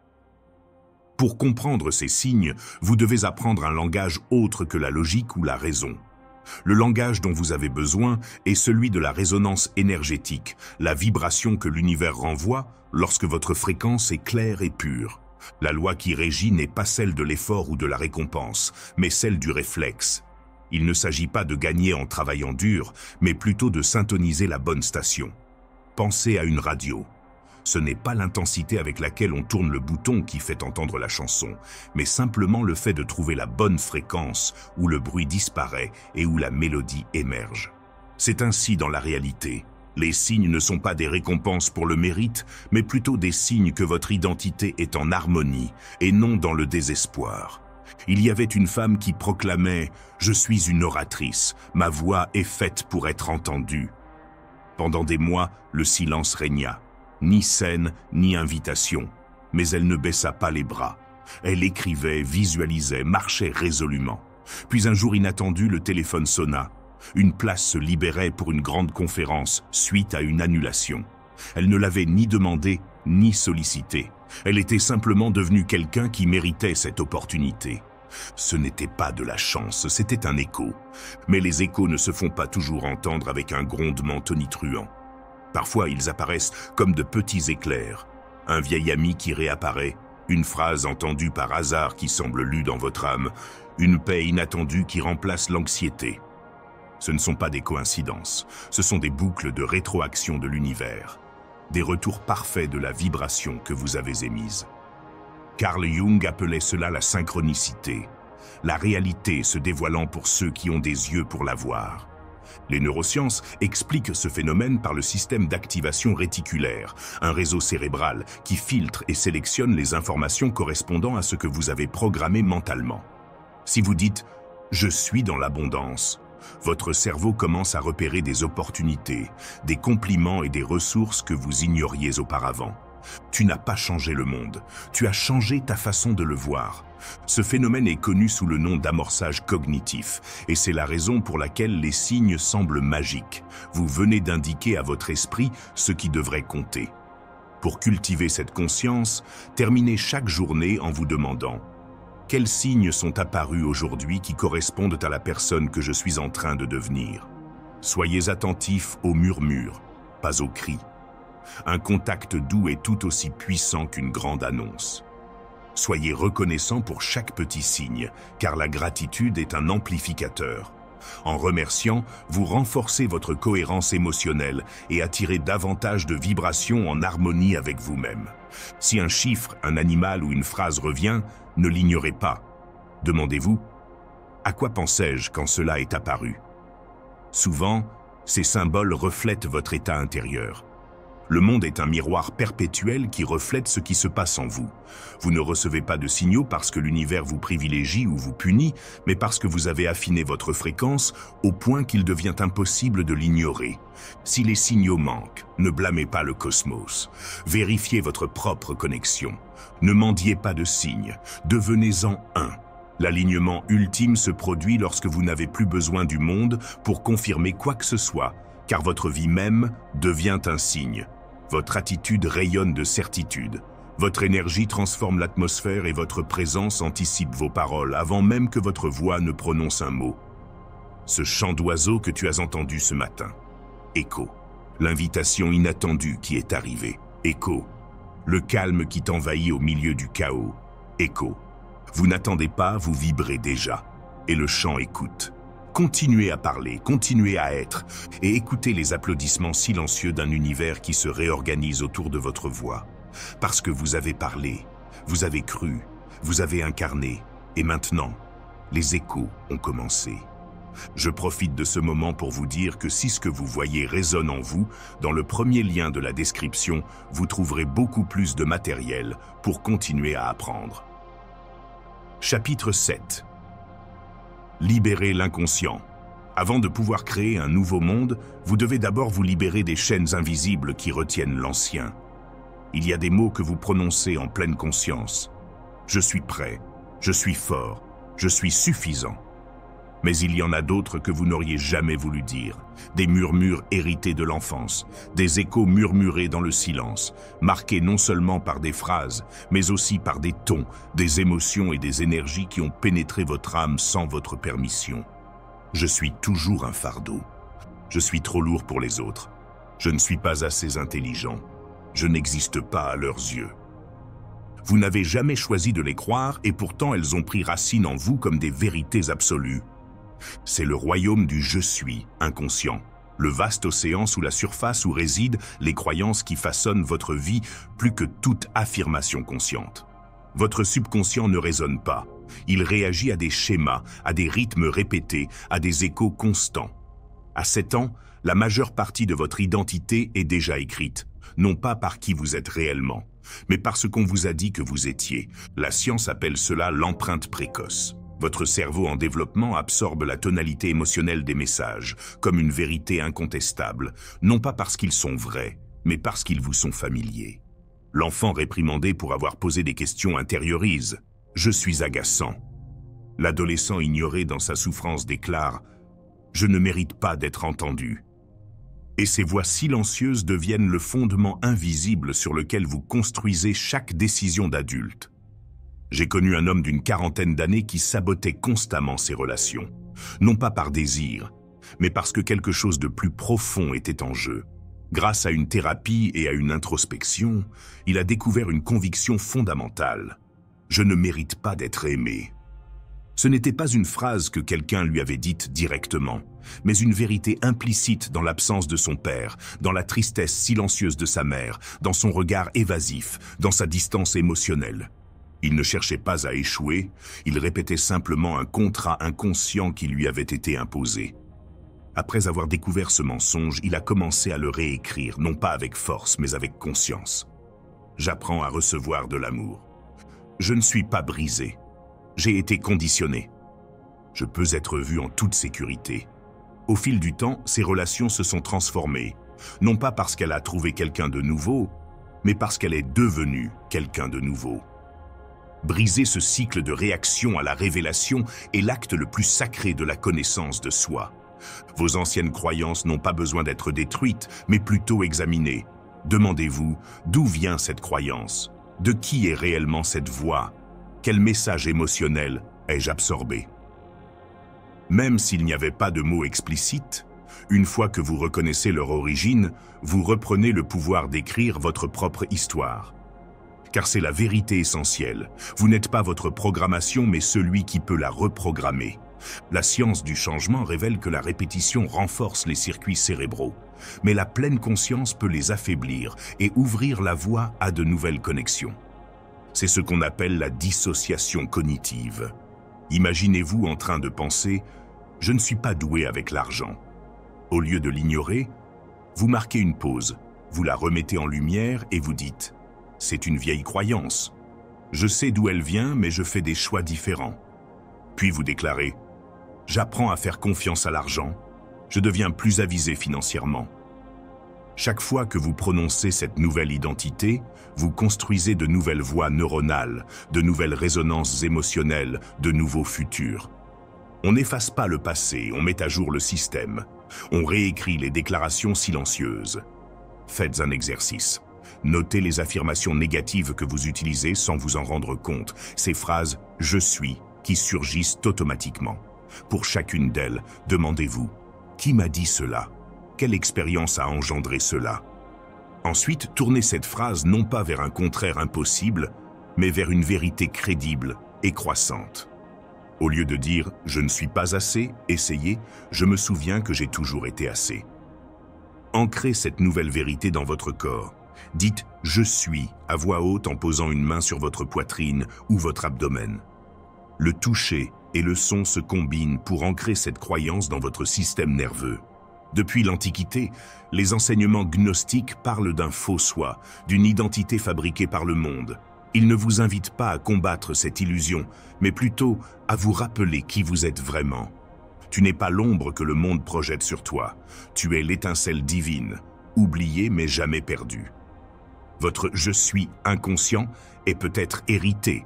Speaker 1: Pour comprendre ces signes, vous devez apprendre un langage autre que la logique ou la raison. Le langage dont vous avez besoin est celui de la résonance énergétique, la vibration que l'univers renvoie lorsque votre fréquence est claire et pure. La loi qui régit n'est pas celle de l'effort ou de la récompense, mais celle du réflexe. Il ne s'agit pas de gagner en travaillant dur, mais plutôt de syntoniser la bonne station. Pensez à une radio. Ce n'est pas l'intensité avec laquelle on tourne le bouton qui fait entendre la chanson, mais simplement le fait de trouver la bonne fréquence où le bruit disparaît et où la mélodie émerge. C'est ainsi dans la réalité. Les signes ne sont pas des récompenses pour le mérite, mais plutôt des signes que votre identité est en harmonie et non dans le désespoir. Il y avait une femme qui proclamait « Je suis une oratrice, ma voix est faite pour être entendue ». Pendant des mois, le silence régna. Ni scène, ni invitation. Mais elle ne baissa pas les bras. Elle écrivait, visualisait, marchait résolument. Puis un jour inattendu, le téléphone sonna. Une place se libérait pour une grande conférence, suite à une annulation. Elle ne l'avait ni demandé, ni sollicité. Elle était simplement devenue quelqu'un qui méritait cette opportunité. Ce n'était pas de la chance, c'était un écho. Mais les échos ne se font pas toujours entendre avec un grondement tonitruant. Parfois, ils apparaissent comme de petits éclairs. Un vieil ami qui réapparaît, une phrase entendue par hasard qui semble lue dans votre âme, une paix inattendue qui remplace l'anxiété. Ce ne sont pas des coïncidences, ce sont des boucles de rétroaction de l'univers, des retours parfaits de la vibration que vous avez émise. Carl Jung appelait cela la synchronicité, la réalité se dévoilant pour ceux qui ont des yeux pour la voir. Les neurosciences expliquent ce phénomène par le système d'activation réticulaire, un réseau cérébral qui filtre et sélectionne les informations correspondant à ce que vous avez programmé mentalement. Si vous dites « je suis dans l'abondance », votre cerveau commence à repérer des opportunités, des compliments et des ressources que vous ignoriez auparavant. Tu n'as pas changé le monde, tu as changé ta façon de le voir. Ce phénomène est connu sous le nom d'amorçage cognitif, et c'est la raison pour laquelle les signes semblent magiques. Vous venez d'indiquer à votre esprit ce qui devrait compter. Pour cultiver cette conscience, terminez chaque journée en vous demandant « Quels signes sont apparus aujourd'hui qui correspondent à la personne que je suis en train de devenir ?» Soyez attentifs aux murmures, pas aux cris. Un contact doux est tout aussi puissant qu'une grande annonce. Soyez reconnaissant pour chaque petit signe, car la gratitude est un amplificateur. En remerciant, vous renforcez votre cohérence émotionnelle et attirez davantage de vibrations en harmonie avec vous-même. Si un chiffre, un animal ou une phrase revient, ne l'ignorez pas. Demandez-vous, à quoi pensais-je quand cela est apparu? Souvent, ces symboles reflètent votre état intérieur. Le monde est un miroir perpétuel qui reflète ce qui se passe en vous. Vous ne recevez pas de signaux parce que l'univers vous privilégie ou vous punit, mais parce que vous avez affiné votre fréquence au point qu'il devient impossible de l'ignorer. Si les signaux manquent, ne blâmez pas le cosmos. Vérifiez votre propre connexion. Ne mendiez pas de signes. Devenez-en un. L'alignement ultime se produit lorsque vous n'avez plus besoin du monde pour confirmer quoi que ce soit, car votre vie même devient un signe. Votre attitude rayonne de certitude. Votre énergie transforme l'atmosphère et votre présence anticipe vos paroles avant même que votre voix ne prononce un mot. Ce chant d'oiseau que tu as entendu ce matin. Écho. L'invitation inattendue qui est arrivée. Écho. Le calme qui t'envahit au milieu du chaos. Écho. Vous n'attendez pas, vous vibrez déjà. Et le chant écoute. Continuez à parler, continuez à être, et écoutez les applaudissements silencieux d'un univers qui se réorganise autour de votre voix. Parce que vous avez parlé, vous avez cru, vous avez incarné, et maintenant, les échos ont commencé. Je profite de ce moment pour vous dire que si ce que vous voyez résonne en vous, dans le premier lien de la description, vous trouverez beaucoup plus de matériel pour continuer à apprendre. Chapitre 7. Libérez l'inconscient. Avant de pouvoir créer un nouveau monde, vous devez d'abord vous libérer des chaînes invisibles qui retiennent l'ancien. Il y a des mots que vous prononcez en pleine conscience. Je suis prêt, je suis fort, je suis suffisant. Mais il y en a d'autres que vous n'auriez jamais voulu dire, des murmures hérités de l'enfance, des échos murmurés dans le silence, marqués non seulement par des phrases, mais aussi par des tons, des émotions et des énergies qui ont pénétré votre âme sans votre permission. Je suis toujours un fardeau. Je suis trop lourd pour les autres. Je ne suis pas assez intelligent. Je n'existe pas à leurs yeux. Vous n'avez jamais choisi de les croire et pourtant elles ont pris racine en vous comme des vérités absolues. C'est le royaume du « je suis » inconscient, le vaste océan sous la surface où résident les croyances qui façonnent votre vie plus que toute affirmation consciente. Votre subconscient ne raisonne pas, il réagit à des schémas, à des rythmes répétés, à des échos constants. À 7 ans, la majeure partie de votre identité est déjà écrite, non pas par qui vous êtes réellement, mais par ce qu'on vous a dit que vous étiez. La science appelle cela l'empreinte précoce. Votre cerveau en développement absorbe la tonalité émotionnelle des messages, comme une vérité incontestable, non pas parce qu'ils sont vrais, mais parce qu'ils vous sont familiers. L'enfant réprimandé pour avoir posé des questions intériorise « Je suis agaçant ». L'adolescent ignoré dans sa souffrance déclare « Je ne mérite pas d'être entendu ». Et ces voix silencieuses deviennent le fondement invisible sur lequel vous construisez chaque décision d'adulte. J'ai connu un homme d'une quarantaine d'années qui sabotait constamment ses relations, non pas par désir, mais parce que quelque chose de plus profond était en jeu. Grâce à une thérapie et à une introspection, il a découvert une conviction fondamentale. Je ne mérite pas d'être aimé. Ce n'était pas une phrase que quelqu'un lui avait dite directement, mais une vérité implicite dans l'absence de son père, dans la tristesse silencieuse de sa mère, dans son regard évasif, dans sa distance émotionnelle. Il ne cherchait pas à échouer, il répétait simplement un contrat inconscient qui lui avait été imposé. Après avoir découvert ce mensonge, il a commencé à le réécrire, non pas avec force, mais avec conscience. J'apprends à recevoir de l'amour. Je ne suis pas brisé. J'ai été conditionné. Je peux être vu en toute sécurité. Au fil du temps, ces relations se sont transformées, non pas parce qu'elle a trouvé quelqu'un de nouveau, mais parce qu'elle est devenue quelqu'un de nouveau. Briser ce cycle de réaction à la révélation est l'acte le plus sacré de la connaissance de soi. Vos anciennes croyances n'ont pas besoin d'être détruites, mais plutôt examinées. Demandez-vous, d'où vient cette croyance? De qui est réellement cette voix? Quel message émotionnel ai-je absorbé? Même s'il n'y avait pas de mots explicites, une fois que vous reconnaissez leur origine, vous reprenez le pouvoir d'écrire votre propre histoire. Car c'est la vérité essentielle. Vous n'êtes pas votre programmation, mais celui qui peut la reprogrammer. La science du changement révèle que la répétition renforce les circuits cérébraux, mais la pleine conscience peut les affaiblir et ouvrir la voie à de nouvelles connexions. C'est ce qu'on appelle la dissociation cognitive. Imaginez-vous en train de penser « je ne suis pas doué avec l'argent ». Au lieu de l'ignorer, vous marquez une pause, vous la remettez en lumière et vous dites « c'est une vieille croyance. Je sais d'où elle vient, mais je fais des choix différents ». Puis vous déclarez « j'apprends à faire confiance à l'argent, je deviens plus avisé financièrement ». Chaque fois que vous prononcez cette nouvelle identité, vous construisez de nouvelles voies neuronales, de nouvelles résonances émotionnelles, de nouveaux futurs. On n'efface pas le passé, on met à jour le système. On réécrit les déclarations silencieuses. Faites un exercice. Notez les affirmations négatives que vous utilisez sans vous en rendre compte, ces phrases « je suis » qui surgissent automatiquement. Pour chacune d'elles, demandez-vous « qui m'a dit cela ? Quelle expérience a engendré cela ?» Ensuite, tournez cette phrase non pas vers un contraire impossible, mais vers une vérité crédible et croissante. Au lieu de dire « je ne suis pas assez », essayez « je me souviens que j'ai toujours été assez ». Ancrez cette nouvelle vérité dans votre corps. Dites « je suis » à voix haute en posant une main sur votre poitrine ou votre abdomen. Le toucher et le son se combinent pour ancrer cette croyance dans votre système nerveux. Depuis l'Antiquité, les enseignements gnostiques parlent d'un faux soi, d'une identité fabriquée par le monde. Ils ne vous invitent pas à combattre cette illusion, mais plutôt à vous rappeler qui vous êtes vraiment. Tu n'es pas l'ombre que le monde projette sur toi. Tu es l'étincelle divine, oubliée mais jamais perdue. Votre « je suis » inconscient est peut-être hérité,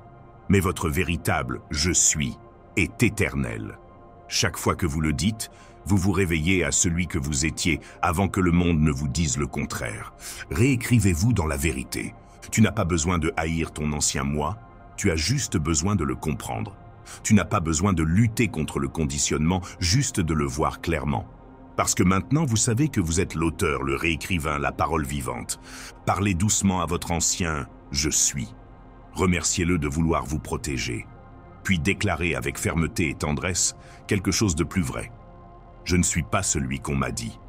Speaker 1: mais votre véritable « je suis » est éternel. Chaque fois que vous le dites, vous vous réveillez à celui que vous étiez avant que le monde ne vous dise le contraire. Réécrivez-vous dans la vérité. Tu n'as pas besoin de haïr ton ancien moi, tu as juste besoin de le comprendre. Tu n'as pas besoin de lutter contre le conditionnement, juste de le voir clairement. Parce que maintenant, vous savez que vous êtes l'auteur, le réécrivain, la parole vivante. Parlez doucement à votre ancien « je suis ». Remerciez-le de vouloir vous protéger. Puis déclarez avec fermeté et tendresse quelque chose de plus vrai. Je ne suis pas celui qu'on m'a dit.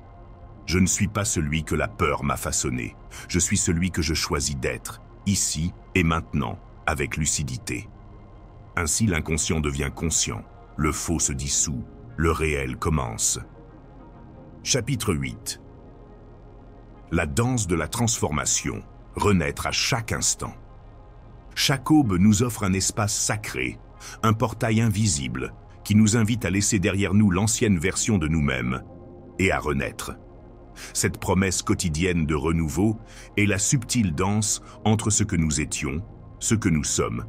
Speaker 1: Je ne suis pas celui que la peur m'a façonné. Je suis celui que je choisis d'être, ici et maintenant, avec lucidité. Ainsi l'inconscient devient conscient, le faux se dissout, le réel commence. Chapitre 8. La danse de la transformation, renaître à chaque instant. Chaque aube nous offre un espace sacré, un portail invisible, qui nous invite à laisser derrière nous l'ancienne version de nous-mêmes et à renaître. Cette promesse quotidienne de renouveau est la subtile danse entre ce que nous étions, ce que nous sommes,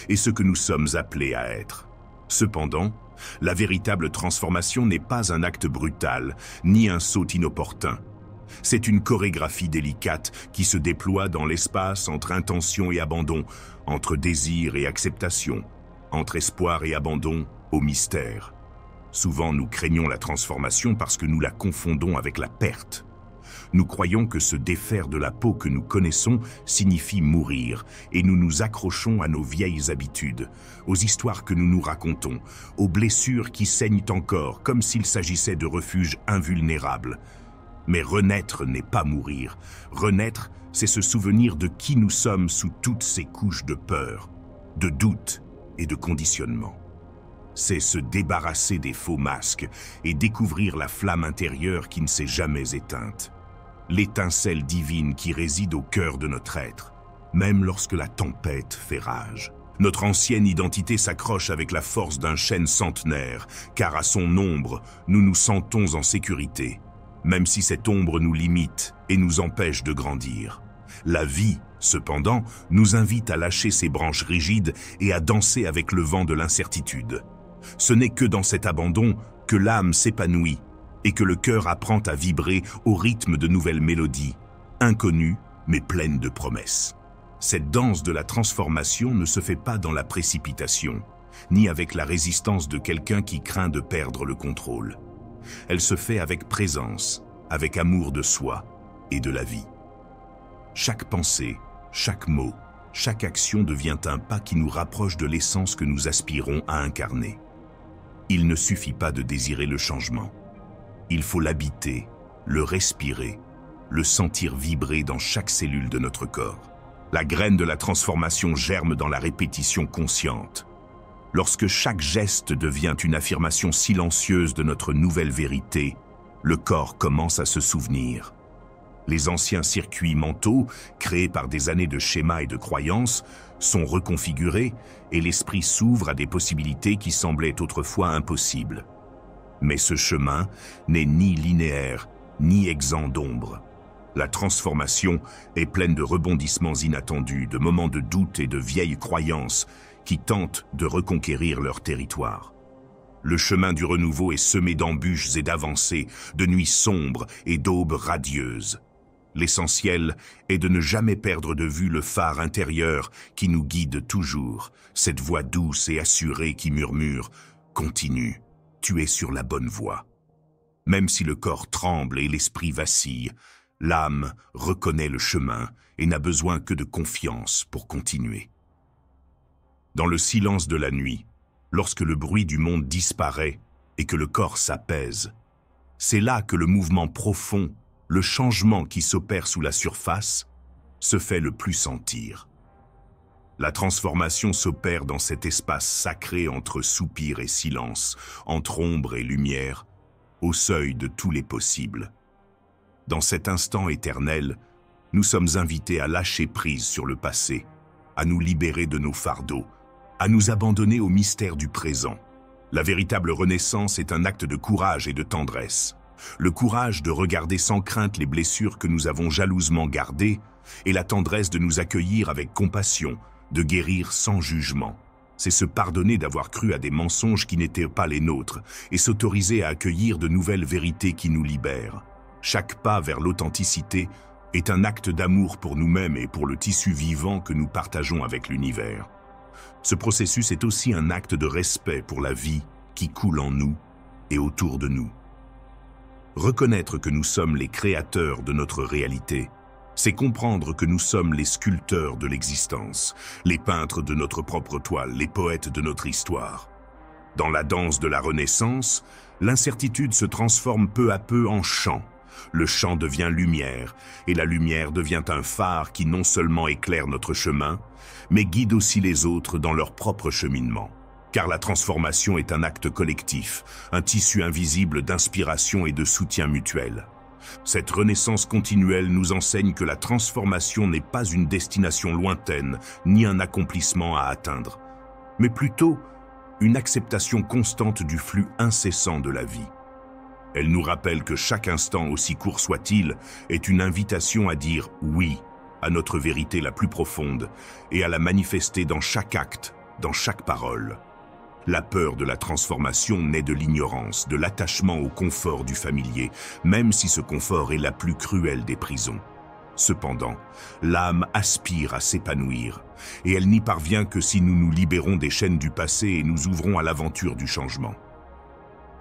Speaker 1: et ce que nous sommes appelés à être. Cependant, la véritable transformation n'est pas un acte brutal, ni un saut inopportun. C'est une chorégraphie délicate qui se déploie dans l'espace entre intention et abandon, entre désir et acceptation, entre espoir et abandon au mystère. Souvent, nous craignons la transformation parce que nous la confondons avec la perte. Nous croyons que se défaire de la peau que nous connaissons signifie mourir, et nous nous accrochons à nos vieilles habitudes, aux histoires que nous nous racontons, aux blessures qui saignent encore, comme s'il s'agissait de refuges invulnérables. Mais renaître n'est pas mourir. Renaître, c'est se souvenir de qui nous sommes sous toutes ces couches de peur, de doute et de conditionnement. C'est se débarrasser des faux masques et découvrir la flamme intérieure qui ne s'est jamais éteinte. L'étincelle divine qui réside au cœur de notre être, même lorsque la tempête fait rage. Notre ancienne identité s'accroche avec la force d'un chêne centenaire, car à son ombre, nous nous sentons en sécurité, même si cette ombre nous limite et nous empêche de grandir. La vie, cependant, nous invite à lâcher ses branches rigides et à danser avec le vent de l'incertitude. Ce n'est que dans cet abandon que l'âme s'épanouit et que le cœur apprend à vibrer au rythme de nouvelles mélodies, inconnues mais pleines de promesses. Cette danse de la transformation ne se fait pas dans la précipitation, ni avec la résistance de quelqu'un qui craint de perdre le contrôle. Elle se fait avec présence, avec amour de soi et de la vie. Chaque pensée, chaque mot, chaque action devient un pas qui nous rapproche de l'essence que nous aspirons à incarner. Il ne suffit pas de désirer le changement. Il faut l'habiter, le respirer, le sentir vibrer dans chaque cellule de notre corps. La graine de la transformation germe dans la répétition consciente. Lorsque chaque geste devient une affirmation silencieuse de notre nouvelle vérité, le corps commence à se souvenir. Les anciens circuits mentaux, créés par des années de schémas et de croyances, sont reconfigurés et l'esprit s'ouvre à des possibilités qui semblaient autrefois impossibles. Mais ce chemin n'est ni linéaire, ni exempt d'ombre. La transformation est pleine de rebondissements inattendus, de moments de doute et de vieilles croyances qui tentent de reconquérir leur territoire. Le chemin du renouveau est semé d'embûches et d'avancées, de nuits sombres et d'aubes radieuses. L'essentiel est de ne jamais perdre de vue le phare intérieur qui nous guide toujours, cette voix douce et assurée qui murmure « Continue, tu es sur la bonne voie ». Même si le corps tremble et l'esprit vacille, l'âme reconnaît le chemin et n'a besoin que de confiance pour continuer. Dans le silence de la nuit, lorsque le bruit du monde disparaît et que le corps s'apaise, c'est là que le mouvement profond, le changement qui s'opère sous la surface, se fait le plus sentir. La transformation s'opère dans cet espace sacré entre soupir et silence, entre ombre et lumière, au seuil de tous les possibles. Dans cet instant éternel, nous sommes invités à lâcher prise sur le passé, à nous libérer de nos fardeaux, à nous abandonner au mystère du présent. La véritable renaissance est un acte de courage et de tendresse. Le courage de regarder sans crainte les blessures que nous avons jalousement gardées et la tendresse de nous accueillir avec compassion, de guérir sans jugement. C'est se pardonner d'avoir cru à des mensonges qui n'étaient pas les nôtres et s'autoriser à accueillir de nouvelles vérités qui nous libèrent. Chaque pas vers l'authenticité est un acte d'amour pour nous-mêmes et pour le tissu vivant que nous partageons avec l'univers. Ce processus est aussi un acte de respect pour la vie qui coule en nous et autour de nous. Reconnaître que nous sommes les créateurs de notre réalité, c'est comprendre que nous sommes les sculpteurs de l'existence, les peintres de notre propre toile, les poètes de notre histoire. Dans la danse de la Renaissance, l'incertitude se transforme peu à peu en chant. Le chant devient lumière, et la lumière devient un phare qui non seulement éclaire notre chemin, mais guide aussi les autres dans leur propre cheminement. Car la transformation est un acte collectif, un tissu invisible d'inspiration et de soutien mutuel. Cette renaissance continuelle nous enseigne que la transformation n'est pas une destination lointaine, ni un accomplissement à atteindre, mais plutôt une acceptation constante du flux incessant de la vie. Elle nous rappelle que chaque instant, aussi court soit-il, est une invitation à dire « oui » à notre vérité la plus profonde et à la manifester dans chaque acte, dans chaque parole. La peur de la transformation naît de l'ignorance, de l'attachement au confort du familier, même si ce confort est la plus cruelle des prisons. Cependant, l'âme aspire à s'épanouir, et elle n'y parvient que si nous nous libérons des chaînes du passé et nous ouvrons à l'aventure du changement.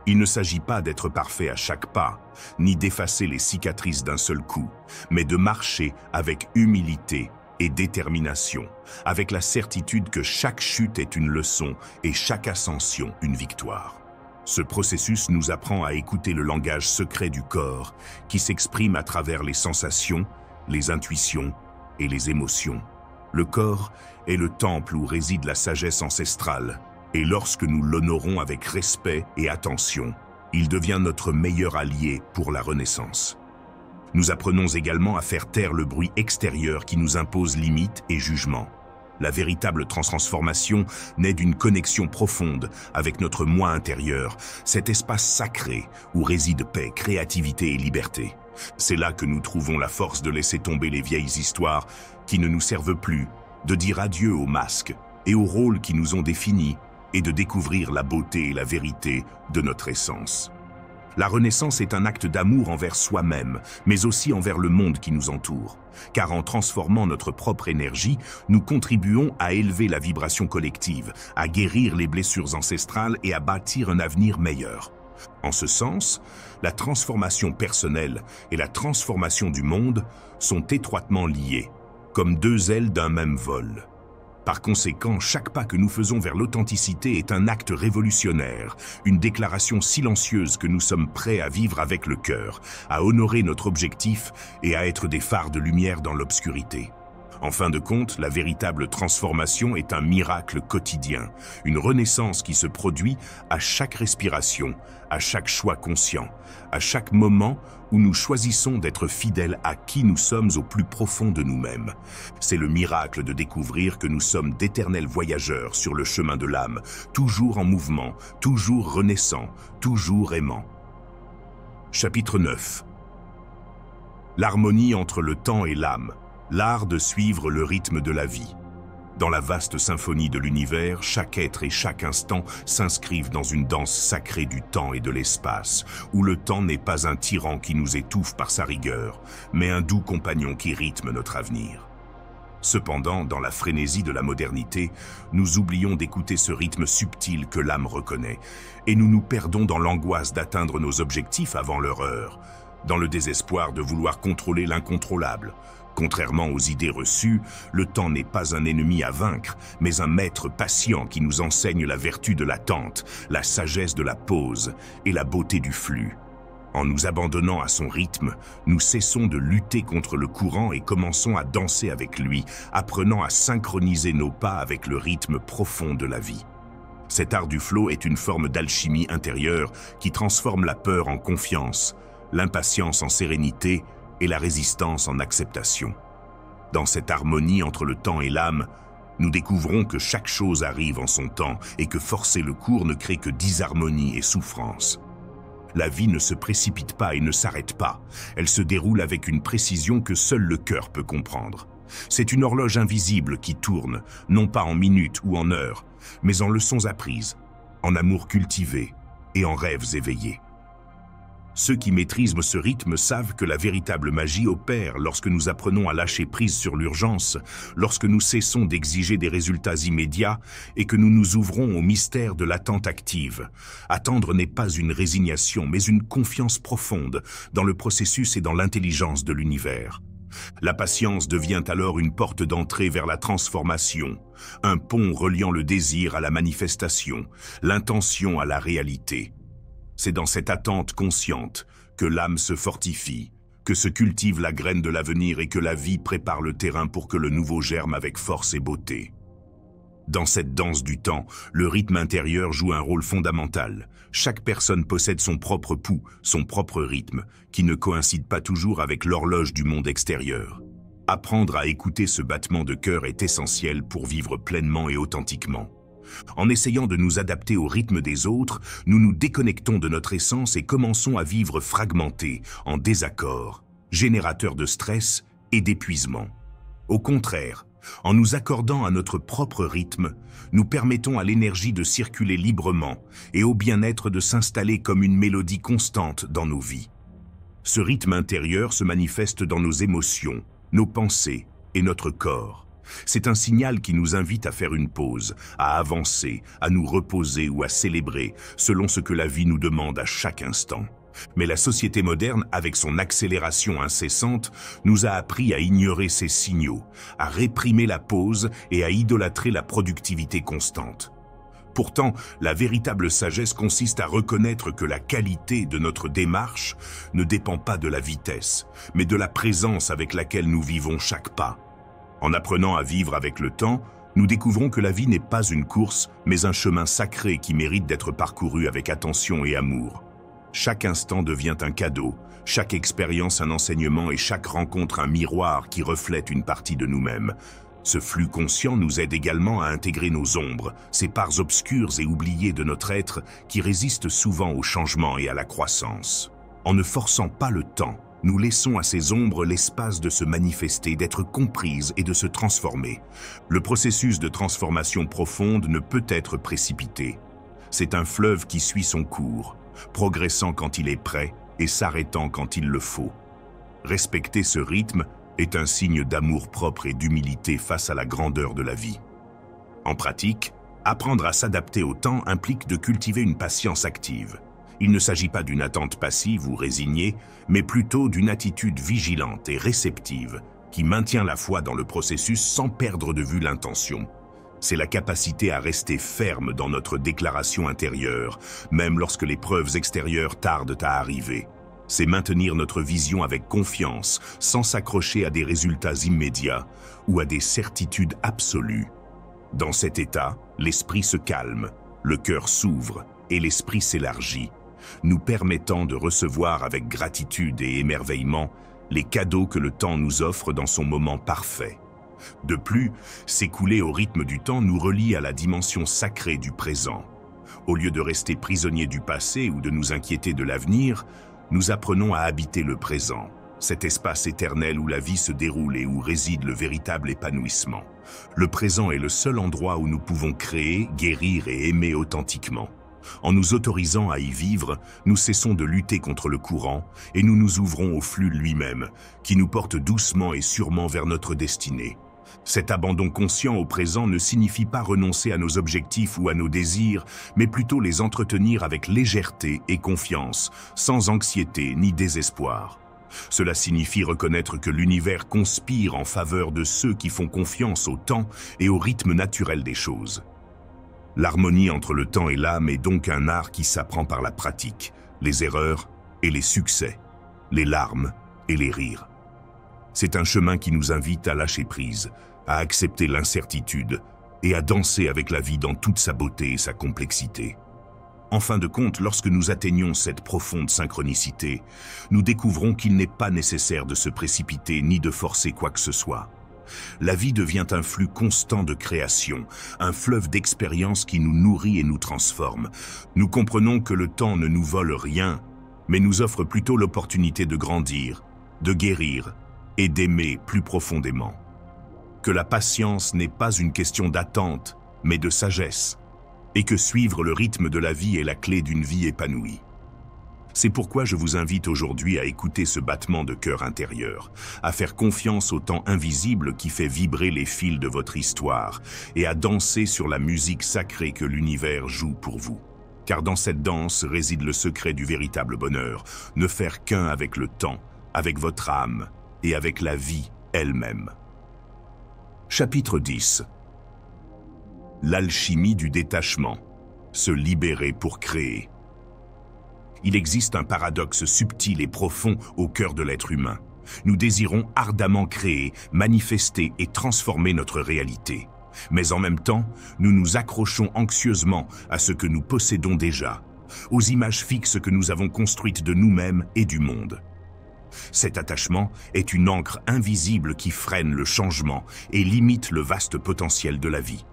Speaker 1: Il ne s'agit pas d'être parfait à chaque pas, ni d'effacer les cicatrices d'un seul coup, mais de marcher avec humilité et détermination, avec la certitude que chaque chute est une leçon et chaque ascension une victoire. Ce processus nous apprend à écouter le langage secret du corps, qui s'exprime à travers les sensations, les intuitions et les émotions. Le corps est le temple où réside la sagesse ancestrale, et lorsque nous l'honorons avec respect et attention, il devient notre meilleur allié pour la renaissance. Nous apprenons également à faire taire le bruit extérieur qui nous impose limites et jugements. La véritable transformation naît d'une connexion profonde avec notre moi intérieur, cet espace sacré où résident paix, créativité et liberté. C'est là que nous trouvons la force de laisser tomber les vieilles histoires qui ne nous servent plus, de dire adieu aux masques et aux rôles qui nous ont définis et de découvrir la beauté et la vérité de notre essence. La renaissance est un acte d'amour envers soi-même, mais aussi envers le monde qui nous entoure. Car en transformant notre propre énergie, nous contribuons à élever la vibration collective, à guérir les blessures ancestrales et à bâtir un avenir meilleur. En ce sens, la transformation personnelle et la transformation du monde sont étroitement liées, comme deux ailes d'un même vol. Par conséquent, chaque pas que nous faisons vers l'authenticité est un acte révolutionnaire, une déclaration silencieuse que nous sommes prêts à vivre avec le cœur, à honorer notre objectif et à être des phares de lumière dans l'obscurité. En fin de compte, la véritable transformation est un miracle quotidien, une renaissance qui se produit à chaque respiration, à chaque choix conscient, à chaque moment où nous choisissons d'être fidèles à qui nous sommes au plus profond de nous-mêmes. C'est le miracle de découvrir que nous sommes d'éternels voyageurs sur le chemin de l'âme, toujours en mouvement, toujours renaissant, toujours aimant. Chapitre 9. L'harmonie entre le temps et l'âme. L'art de suivre le rythme de la vie. Dans la vaste symphonie de l'univers, chaque être et chaque instant s'inscrivent dans une danse sacrée du temps et de l'espace, où le temps n'est pas un tyran qui nous étouffe par sa rigueur, mais un doux compagnon qui rythme notre avenir. Cependant, dans la frénésie de la modernité, nous oublions d'écouter ce rythme subtil que l'âme reconnaît, et nous nous perdons dans l'angoisse d'atteindre nos objectifs avant leur heure, dans le désespoir de vouloir contrôler l'incontrôlable. Contrairement aux idées reçues, le temps n'est pas un ennemi à vaincre, mais un maître patient qui nous enseigne la vertu de l'attente, la sagesse de la pause et la beauté du flux. En nous abandonnant à son rythme, nous cessons de lutter contre le courant et commençons à danser avec lui, apprenant à synchroniser nos pas avec le rythme profond de la vie. Cet art du flow est une forme d'alchimie intérieure qui transforme la peur en confiance, l'impatience en sérénité et la résistance en acceptation. Dans cette harmonie entre le temps et l'âme, nous découvrons que chaque chose arrive en son temps et que forcer le cours ne crée que disharmonie et souffrance. La vie ne se précipite pas et ne s'arrête pas. Elle se déroule avec une précision que seul le cœur peut comprendre. C'est une horloge invisible qui tourne, non pas en minutes ou en heures, mais en leçons apprises, en amour cultivé et en rêves éveillés. Ceux qui maîtrisent ce rythme savent que la véritable magie opère lorsque nous apprenons à lâcher prise sur l'urgence, lorsque nous cessons d'exiger des résultats immédiats et que nous nous ouvrons au mystère de l'attente active. Attendre n'est pas une résignation, mais une confiance profonde dans le processus et dans l'intelligence de l'univers. La patience devient alors une porte d'entrée vers la transformation, un pont reliant le désir à la manifestation, l'intention à la réalité. C'est dans cette attente consciente que l'âme se fortifie, que se cultive la graine de l'avenir et que la vie prépare le terrain pour que le nouveau germe avec force et beauté. Dans cette danse du temps, le rythme intérieur joue un rôle fondamental. Chaque personne possède son propre pouls, son propre rythme, qui ne coïncide pas toujours avec l'horloge du monde extérieur. Apprendre à écouter ce battement de cœur est essentiel pour vivre pleinement et authentiquement. En essayant de nous adapter au rythme des autres, nous nous déconnectons de notre essence et commençons à vivre fragmentés, en désaccord, générateurs de stress et d'épuisement. Au contraire, en nous accordant à notre propre rythme, nous permettons à l'énergie de circuler librement et au bien-être de s'installer comme une mélodie constante dans nos vies. Ce rythme intérieur se manifeste dans nos émotions, nos pensées et notre corps. C'est un signal qui nous invite à faire une pause, à avancer, à nous reposer ou à célébrer, selon ce que la vie nous demande à chaque instant. Mais la société moderne, avec son accélération incessante, nous a appris à ignorer ces signaux, à réprimer la pause et à idolâtrer la productivité constante. Pourtant, la véritable sagesse consiste à reconnaître que la qualité de notre démarche ne dépend pas de la vitesse, mais de la présence avec laquelle nous vivons chaque pas. En apprenant à vivre avec le temps, nous découvrons que la vie n'est pas une course, mais un chemin sacré qui mérite d'être parcouru avec attention et amour. Chaque instant devient un cadeau, chaque expérience un enseignement et chaque rencontre un miroir qui reflète une partie de nous-mêmes. Ce flux conscient nous aide également à intégrer nos ombres, ces parts obscures et oubliées de notre être qui résistent souvent au changement et à la croissance. En ne forçant pas le temps, nous laissons à ces ombres l'espace de se manifester, d'être comprises et de se transformer. Le processus de transformation profonde ne peut être précipité. C'est un fleuve qui suit son cours, progressant quand il est prêt et s'arrêtant quand il le faut. Respecter ce rythme est un signe d'amour propre et d'humilité face à la grandeur de la vie. En pratique, apprendre à s'adapter au temps implique de cultiver une patience active. Il ne s'agit pas d'une attente passive ou résignée, mais plutôt d'une attitude vigilante et réceptive qui maintient la foi dans le processus sans perdre de vue l'intention. C'est la capacité à rester ferme dans notre déclaration intérieure, même lorsque les preuves extérieures tardent à arriver. C'est maintenir notre vision avec confiance, sans s'accrocher à des résultats immédiats ou à des certitudes absolues. Dans cet état, l'esprit se calme, le cœur s'ouvre et l'esprit s'élargit, nous permettant de recevoir avec gratitude et émerveillement les cadeaux que le temps nous offre dans son moment parfait. De plus, s'écouler au rythme du temps nous relie à la dimension sacrée du présent. Au lieu de rester prisonniers du passé ou de nous inquiéter de l'avenir, nous apprenons à habiter le présent, cet espace éternel où la vie se déroule et où réside le véritable épanouissement. Le présent est le seul endroit où nous pouvons créer, guérir et aimer authentiquement. En nous autorisant à y vivre, nous cessons de lutter contre le courant et nous nous ouvrons au flux lui-même, qui nous porte doucement et sûrement vers notre destinée. Cet abandon conscient au présent ne signifie pas renoncer à nos objectifs ou à nos désirs, mais plutôt les entretenir avec légèreté et confiance, sans anxiété ni désespoir. Cela signifie reconnaître que l'univers conspire en faveur de ceux qui font confiance au temps et au rythme naturel des choses. L'harmonie entre le temps et l'âme est donc un art qui s'apprend par la pratique, les erreurs et les succès, les larmes et les rires. C'est un chemin qui nous invite à lâcher prise, à accepter l'incertitude et à danser avec la vie dans toute sa beauté et sa complexité. En fin de compte, lorsque nous atteignons cette profonde synchronicité, nous découvrons qu'il n'est pas nécessaire de se précipiter ni de forcer quoi que ce soit. La vie devient un flux constant de création, un fleuve d'expériences qui nous nourrit et nous transforme. Nous comprenons que le temps ne nous vole rien, mais nous offre plutôt l'opportunité de grandir, de guérir et d'aimer plus profondément. Que la patience n'est pas une question d'attente, mais de sagesse, et que suivre le rythme de la vie est la clé d'une vie épanouie. C'est pourquoi je vous invite aujourd'hui à écouter ce battement de cœur intérieur, à faire confiance au temps invisible qui fait vibrer les fils de votre histoire et à danser sur la musique sacrée que l'univers joue pour vous. Car dans cette danse réside le secret du véritable bonheur, ne faire qu'un avec le temps, avec votre âme et avec la vie elle-même. Chapitre 10. L'alchimie du détachement. Se libérer pour créer. Il existe un paradoxe subtil et profond au cœur de l'être humain. Nous désirons ardemment créer, manifester et transformer notre réalité. Mais en même temps, nous nous accrochons anxieusement à ce que nous possédons déjà, aux images fixes que nous avons construites de nous-mêmes et du monde. Cet attachement est une ancre invisible qui freine le changement et limite le vaste potentiel de la vie.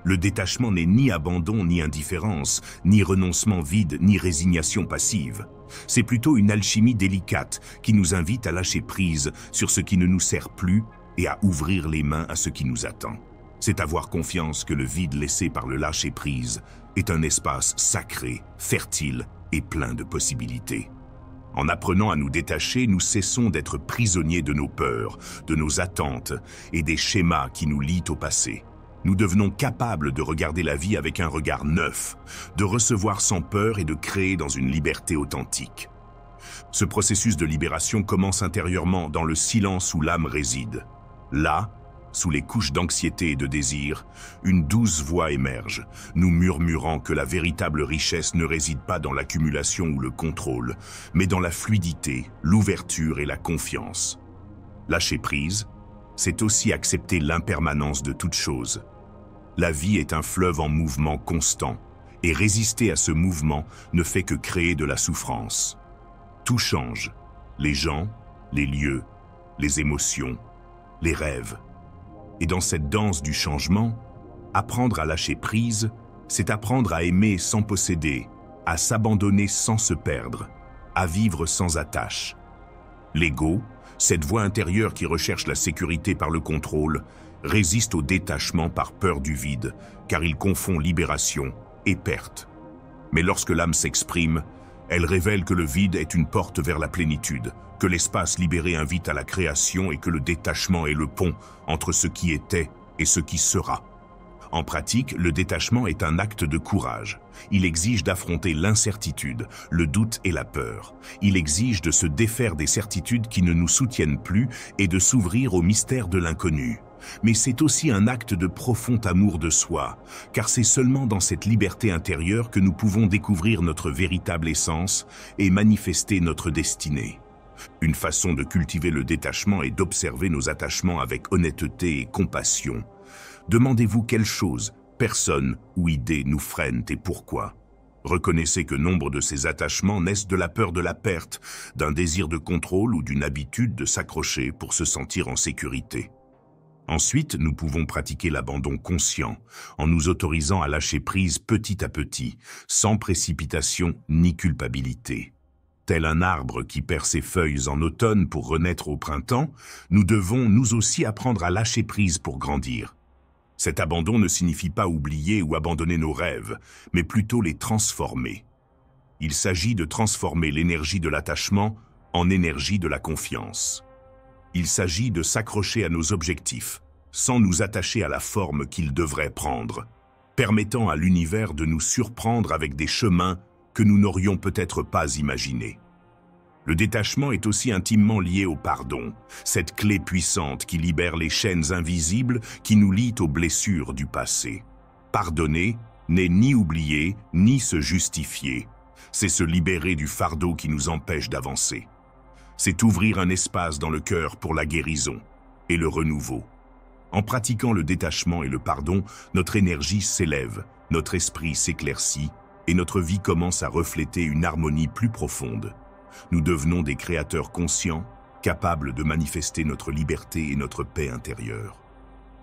Speaker 1: Le détachement n'est ni abandon, ni indifférence, ni renoncement vide, ni résignation passive. C'est plutôt une alchimie délicate qui nous invite à lâcher prise sur ce qui ne nous sert plus et à ouvrir les mains à ce qui nous attend. C'est avoir confiance que le vide laissé par le lâcher prise est un espace sacré, fertile et plein de possibilités. En apprenant à nous détacher, nous cessons d'être prisonniers de nos peurs, de nos attentes et des schémas qui nous lient au passé. Nous devenons capables de regarder la vie avec un regard neuf, de recevoir sans peur et de créer dans une liberté authentique. Ce processus de libération commence intérieurement dans le silence où l'âme réside. Là, sous les couches d'anxiété et de désir, une douce voix émerge, nous murmurant que la véritable richesse ne réside pas dans l'accumulation ou le contrôle, mais dans la fluidité, l'ouverture et la confiance. Lâcher prise, c'est aussi accepter l'impermanence de toute chose. La vie est un fleuve en mouvement constant, et résister à ce mouvement ne fait que créer de la souffrance. Tout change, les gens, les lieux, les émotions, les rêves. Et dans cette danse du changement, apprendre à lâcher prise, c'est apprendre à aimer sans posséder, à s'abandonner sans se perdre, à vivre sans attache. L'ego, cette voix intérieure qui recherche la sécurité par le contrôle, résiste au détachement par peur du vide, car il confond libération et perte. Mais lorsque l'âme s'exprime, elle révèle que le vide est une porte vers la plénitude, que l'espace libéré invite à la création et que le détachement est le pont entre ce qui était et ce qui sera. En pratique, le détachement est un acte de courage. Il exige d'affronter l'incertitude, le doute et la peur. Il exige de se défaire des certitudes qui ne nous soutiennent plus et de s'ouvrir au mystère de l'inconnu. Mais c'est aussi un acte de profond amour de soi, car c'est seulement dans cette liberté intérieure que nous pouvons découvrir notre véritable essence et manifester notre destinée. Une façon de cultiver le détachement est d'observer nos attachements avec honnêteté et compassion. Demandez-vous quelles choses, personnes ou idées nous freinent et pourquoi. Reconnaissez que nombre de ces attachements naissent de la peur de la perte, d'un désir de contrôle ou d'une habitude de s'accrocher pour se sentir en sécurité. Ensuite, nous pouvons pratiquer l'abandon conscient, en nous autorisant à lâcher prise petit à petit, sans précipitation ni culpabilité. Tel un arbre qui perd ses feuilles en automne pour renaître au printemps, nous devons nous aussi apprendre à lâcher prise pour grandir. Cet abandon ne signifie pas oublier ou abandonner nos rêves, mais plutôt les transformer. Il s'agit de transformer l'énergie de l'attachement en énergie de la confiance. Il s'agit de s'accrocher à nos objectifs, sans nous attacher à la forme qu'ils devraient prendre, permettant à l'univers de nous surprendre avec des chemins que nous n'aurions peut-être pas imaginés. Le détachement est aussi intimement lié au pardon, cette clé puissante qui libère les chaînes invisibles qui nous lient aux blessures du passé. Pardonner n'est ni oublier, ni se justifier. C'est se libérer du fardeau qui nous empêche d'avancer. C'est ouvrir un espace dans le cœur pour la guérison et le renouveau. En pratiquant le détachement et le pardon, notre énergie s'élève, notre esprit s'éclaircit et notre vie commence à refléter une harmonie plus profonde. Nous devenons des créateurs conscients, capables de manifester notre liberté et notre paix intérieure.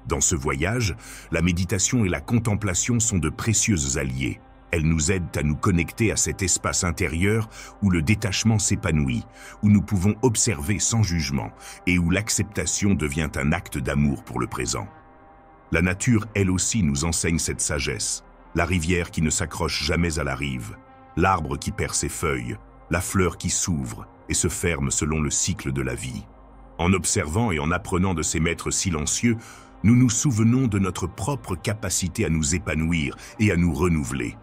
Speaker 1: Dans ce voyage, la méditation et la contemplation sont de précieuses alliés. Elles nous aident à nous connecter à cet espace intérieur où le détachement s'épanouit, où nous pouvons observer sans jugement et où l'acceptation devient un acte d'amour pour le présent. La nature, elle aussi, nous enseigne cette sagesse. La rivière qui ne s'accroche jamais à la rive, l'arbre qui perd ses feuilles, la fleur qui s'ouvre et se ferme selon le cycle de la vie. En observant et en apprenant de ces maîtres silencieux, nous nous souvenons de notre propre capacité à nous épanouir et à nous renouveler.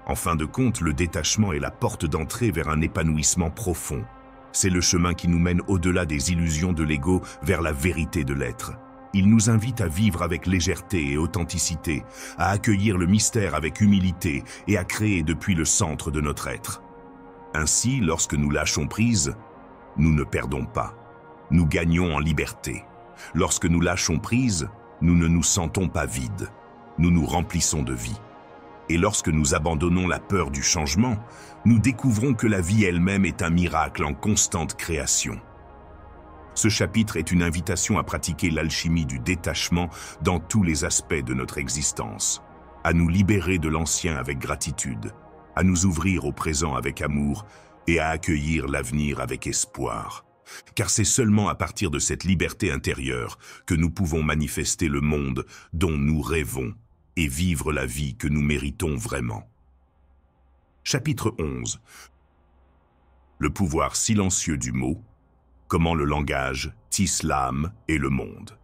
Speaker 1: En fin de compte, le détachement est la porte d'entrée vers un épanouissement profond. C'est le chemin qui nous mène au-delà des illusions de l'ego vers la vérité de l'être. Il nous invite à vivre avec légèreté et authenticité, à accueillir le mystère avec humilité et à créer depuis le centre de notre être. Ainsi, lorsque nous lâchons prise, nous ne perdons pas. Nous gagnons en liberté. Lorsque nous lâchons prise, nous ne nous sentons pas vides. Nous nous remplissons de vie. Et lorsque nous abandonnons la peur du changement, nous découvrons que la vie elle-même est un miracle en constante création. Ce chapitre est une invitation à pratiquer l'alchimie du détachement dans tous les aspects de notre existence, à nous libérer de l'ancien avec gratitude, à nous ouvrir au présent avec amour et à accueillir l'avenir avec espoir. Car c'est seulement à partir de cette liberté intérieure que nous pouvons manifester le monde dont nous rêvons et vivre la vie que nous méritons vraiment. Chapitre 11. Le pouvoir silencieux du mot, comment le langage tisse l'âme et le monde.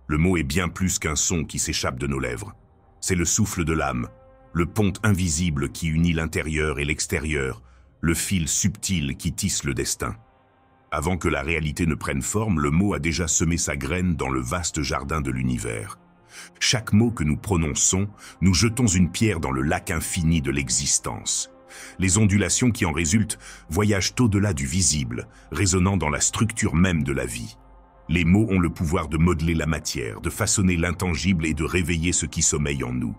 Speaker 1: Le mot est bien plus qu'un son qui s'échappe de nos lèvres. C'est le souffle de l'âme, le pont invisible qui unit l'intérieur et l'extérieur, le fil subtil qui tisse le destin. Avant que la réalité ne prenne forme, le mot a déjà semé sa graine dans le vaste jardin de l'univers. Chaque mot que nous prononçons, nous jetons une pierre dans le lac infini de l'existence. Les ondulations qui en résultent voyagent au-delà du visible, résonnant dans la structure même de la vie. Les mots ont le pouvoir de modeler la matière, de façonner l'intangible et de réveiller ce qui sommeille en nous.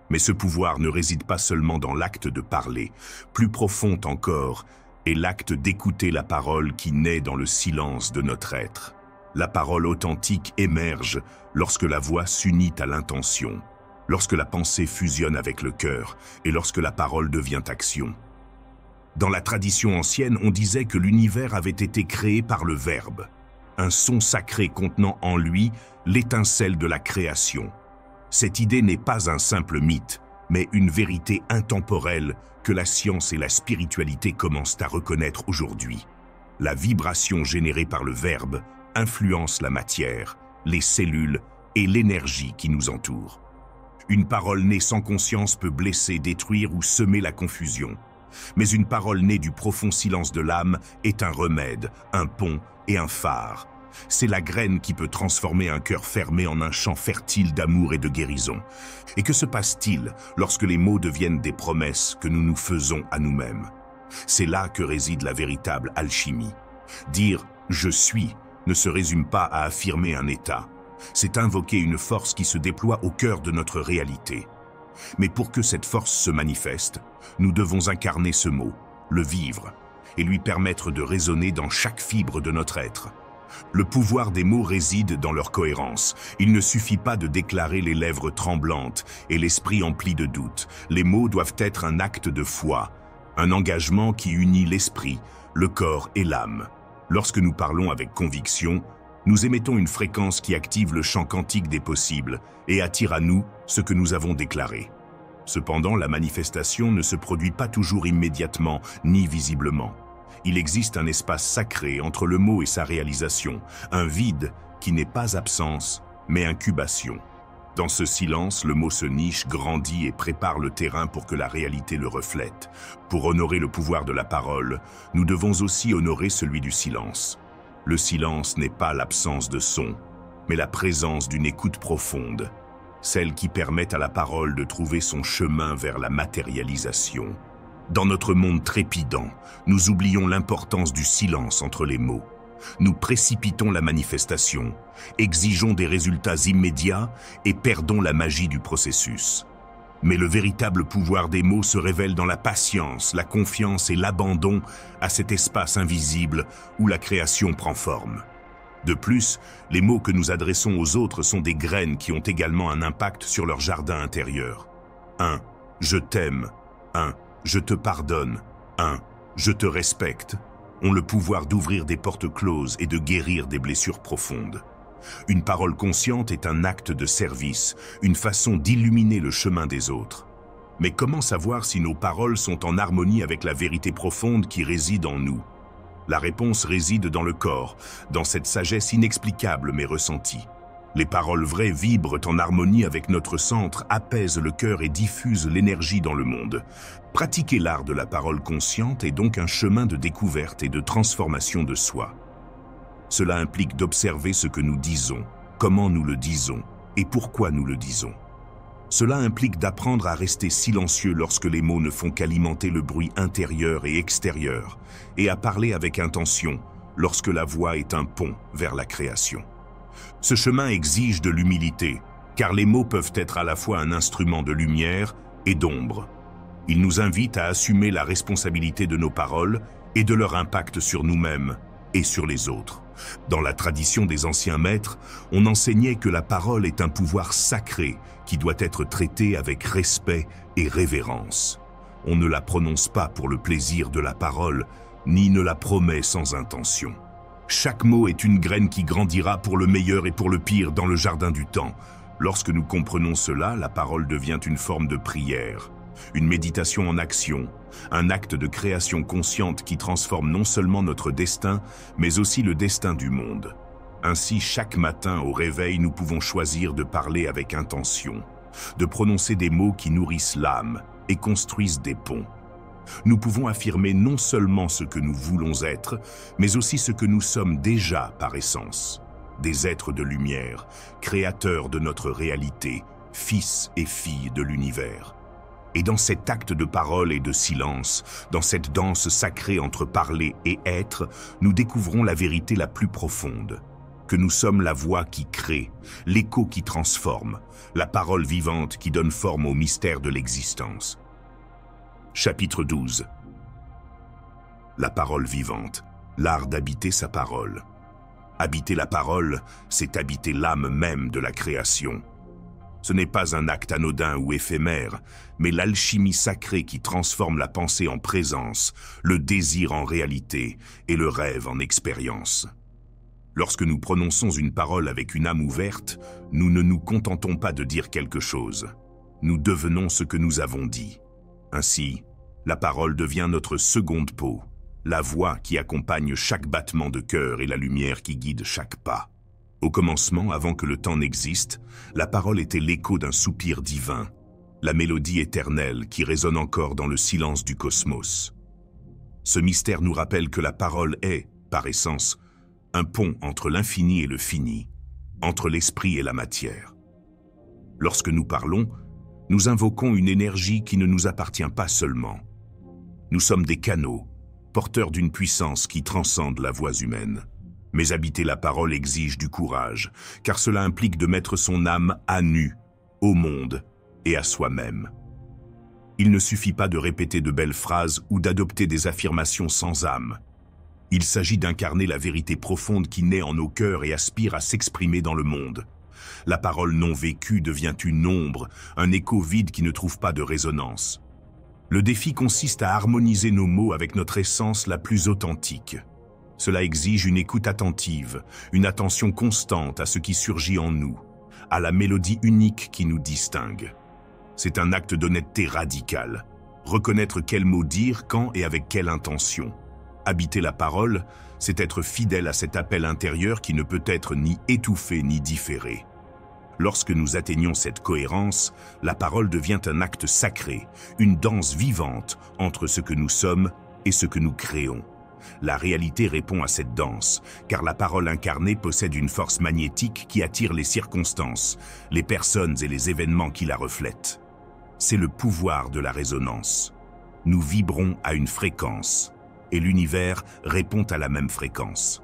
Speaker 1: Mais ce pouvoir ne réside pas seulement dans l'acte de parler. Plus profond encore est l'acte d'écouter la parole qui naît dans le silence de notre être. La parole authentique émerge lorsque la voix s'unit à l'intention, lorsque la pensée fusionne avec le cœur et lorsque la parole devient action. Dans la tradition ancienne, on disait que l'univers avait été créé par le Verbe, un son sacré contenant en lui l'étincelle de la création. Cette idée n'est pas un simple mythe, mais une vérité intemporelle que la science et la spiritualité commencent à reconnaître aujourd'hui. La vibration générée par le Verbe influence la matière, les cellules et l'énergie qui nous entoure. Une parole née sans conscience peut blesser, détruire ou semer la confusion. Mais une parole née du profond silence de l'âme est un remède, un pont et un phare, C'est la graine qui peut transformer un cœur fermé en un champ fertile d'amour et de guérison. Et que se passe-t-il lorsque les mots deviennent des promesses que nous nous faisons à nous-mêmes? C'est là que réside la véritable alchimie. Dire « je suis » ne se résume pas à affirmer un état. C'est invoquer une force qui se déploie au cœur de notre réalité. Mais pour que cette force se manifeste, nous devons incarner ce mot, le vivre, et lui permettre de résonner dans chaque fibre de notre être. Le pouvoir des mots réside dans leur cohérence. Il ne suffit pas de déclarer les lèvres tremblantes et l'esprit empli de doute. Les mots doivent être un acte de foi, un engagement qui unit l'esprit, le corps et l'âme. Lorsque nous parlons avec conviction, nous émettons une fréquence qui active le champ quantique des possibles et attire à nous ce que nous avons déclaré. Cependant, la manifestation ne se produit pas toujours immédiatement ni visiblement. Il existe un espace sacré entre le mot et sa réalisation, un vide qui n'est pas absence, mais incubation. Dans ce silence, le mot se niche, grandit et prépare le terrain pour que la réalité le reflète. Pour honorer le pouvoir de la parole, nous devons aussi honorer celui du silence. Le silence n'est pas l'absence de son, mais la présence d'une écoute profonde, celle qui permet à la parole de trouver son chemin vers la matérialisation. Dans notre monde trépidant, nous oublions l'importance du silence entre les mots. Nous précipitons la manifestation, exigeons des résultats immédiats et perdons la magie du processus. Mais le véritable pouvoir des mots se révèle dans la patience, la confiance et l'abandon à cet espace invisible où la création prend forme. De plus, les mots que nous adressons aux autres sont des graines qui ont également un impact sur leur jardin intérieur. 1. Je t'aime. 1. Je te pardonne. 1. Je te respecte. Ont le pouvoir d'ouvrir des portes closes et de guérir des blessures profondes. Une parole consciente est un acte de service, une façon d'illuminer le chemin des autres. Mais comment savoir si nos paroles sont en harmonie avec la vérité profonde qui réside en nous? La réponse réside dans le corps, dans cette sagesse inexplicable mais ressentie. Les paroles vraies vibrent en harmonie avec notre centre, apaisent le cœur et diffusent l'énergie dans le monde. Pratiquer l'art de la parole consciente est donc un chemin de découverte et de transformation de soi. Cela implique d'observer ce que nous disons, comment nous le disons et pourquoi nous le disons. Cela implique d'apprendre à rester silencieux lorsque les mots ne font qu'alimenter le bruit intérieur et extérieur, et à parler avec intention lorsque la voix est un pont vers la création. Ce chemin exige de l'humilité, car les mots peuvent être à la fois un instrument de lumière et d'ombre. Ils nous invitent à assumer la responsabilité de nos paroles et de leur impact sur nous-mêmes et sur les autres. Dans la tradition des anciens maîtres, on enseignait que la parole est un pouvoir sacré qui doit être traité avec respect et révérence. On ne la prononce pas pour le plaisir de la parole, ni ne la promet sans intention. Chaque mot est une graine qui grandira pour le meilleur et pour le pire dans le jardin du temps. Lorsque nous comprenons cela, la parole devient une forme de prière, une méditation en action, un acte de création consciente qui transforme non seulement notre destin, mais aussi le destin du monde. Ainsi, chaque matin au réveil, nous pouvons choisir de parler avec intention, de prononcer des mots qui nourrissent l'âme et construisent des ponts. Nous pouvons affirmer non seulement ce que nous voulons être, mais aussi ce que nous sommes déjà par essence. Des êtres de lumière, créateurs de notre réalité, fils et filles de l'univers. Et dans cet acte de parole et de silence, dans cette danse sacrée entre parler et être, nous découvrons la vérité la plus profonde. Que nous sommes la voix qui crée, l'écho qui transforme, la parole vivante qui donne forme au mystère de l'existence. Chapitre 12. La parole vivante, l'art d'habiter sa parole. Habiter la parole, c'est habiter l'âme même de la création. Ce n'est pas un acte anodin ou éphémère, mais l'alchimie sacrée qui transforme la pensée en présence, le désir en réalité et le rêve en expérience. Lorsque nous prononçons une parole avec une âme ouverte, nous ne nous contentons pas de dire quelque chose. Nous devenons ce que nous avons dit. Ainsi, la parole devient notre seconde peau, la voix qui accompagne chaque battement de cœur et la lumière qui guide chaque pas. Au commencement, avant que le temps n'existe, la parole était l'écho d'un soupir divin, la mélodie éternelle qui résonne encore dans le silence du cosmos. Ce mystère nous rappelle que la parole est, par essence, un pont entre l'infini et le fini, entre l'esprit et la matière. Lorsque nous parlons, nous invoquons une énergie qui ne nous appartient pas seulement. Nous sommes des canaux, porteurs d'une puissance qui transcende la voix humaine. Mais habiter la parole exige du courage, car cela implique de mettre son âme à nu, au monde et à soi-même. Il ne suffit pas de répéter de belles phrases ou d'adopter des affirmations sans âme. Il s'agit d'incarner la vérité profonde qui naît en nos cœurs et aspire à s'exprimer dans le monde. La parole non vécue devient une ombre, un écho vide qui ne trouve pas de résonance. Le défi consiste à harmoniser nos mots avec notre essence la plus authentique. Cela exige une écoute attentive, une attention constante à ce qui surgit en nous, à la mélodie unique qui nous distingue. C'est un acte d'honnêteté radicale. Reconnaître quels mots dire, quand et avec quelle intention. Habiter la parole, c'est être fidèle à cet appel intérieur qui ne peut être ni étouffé ni différé. Lorsque nous atteignons cette cohérence, la parole devient un acte sacré, une danse vivante entre ce que nous sommes et ce que nous créons. La réalité répond à cette danse, car la parole incarnée possède une force magnétique qui attire les circonstances, les personnes et les événements qui la reflètent. C'est le pouvoir de la résonance. Nous vibrons à une fréquence, et l'univers répond à la même fréquence.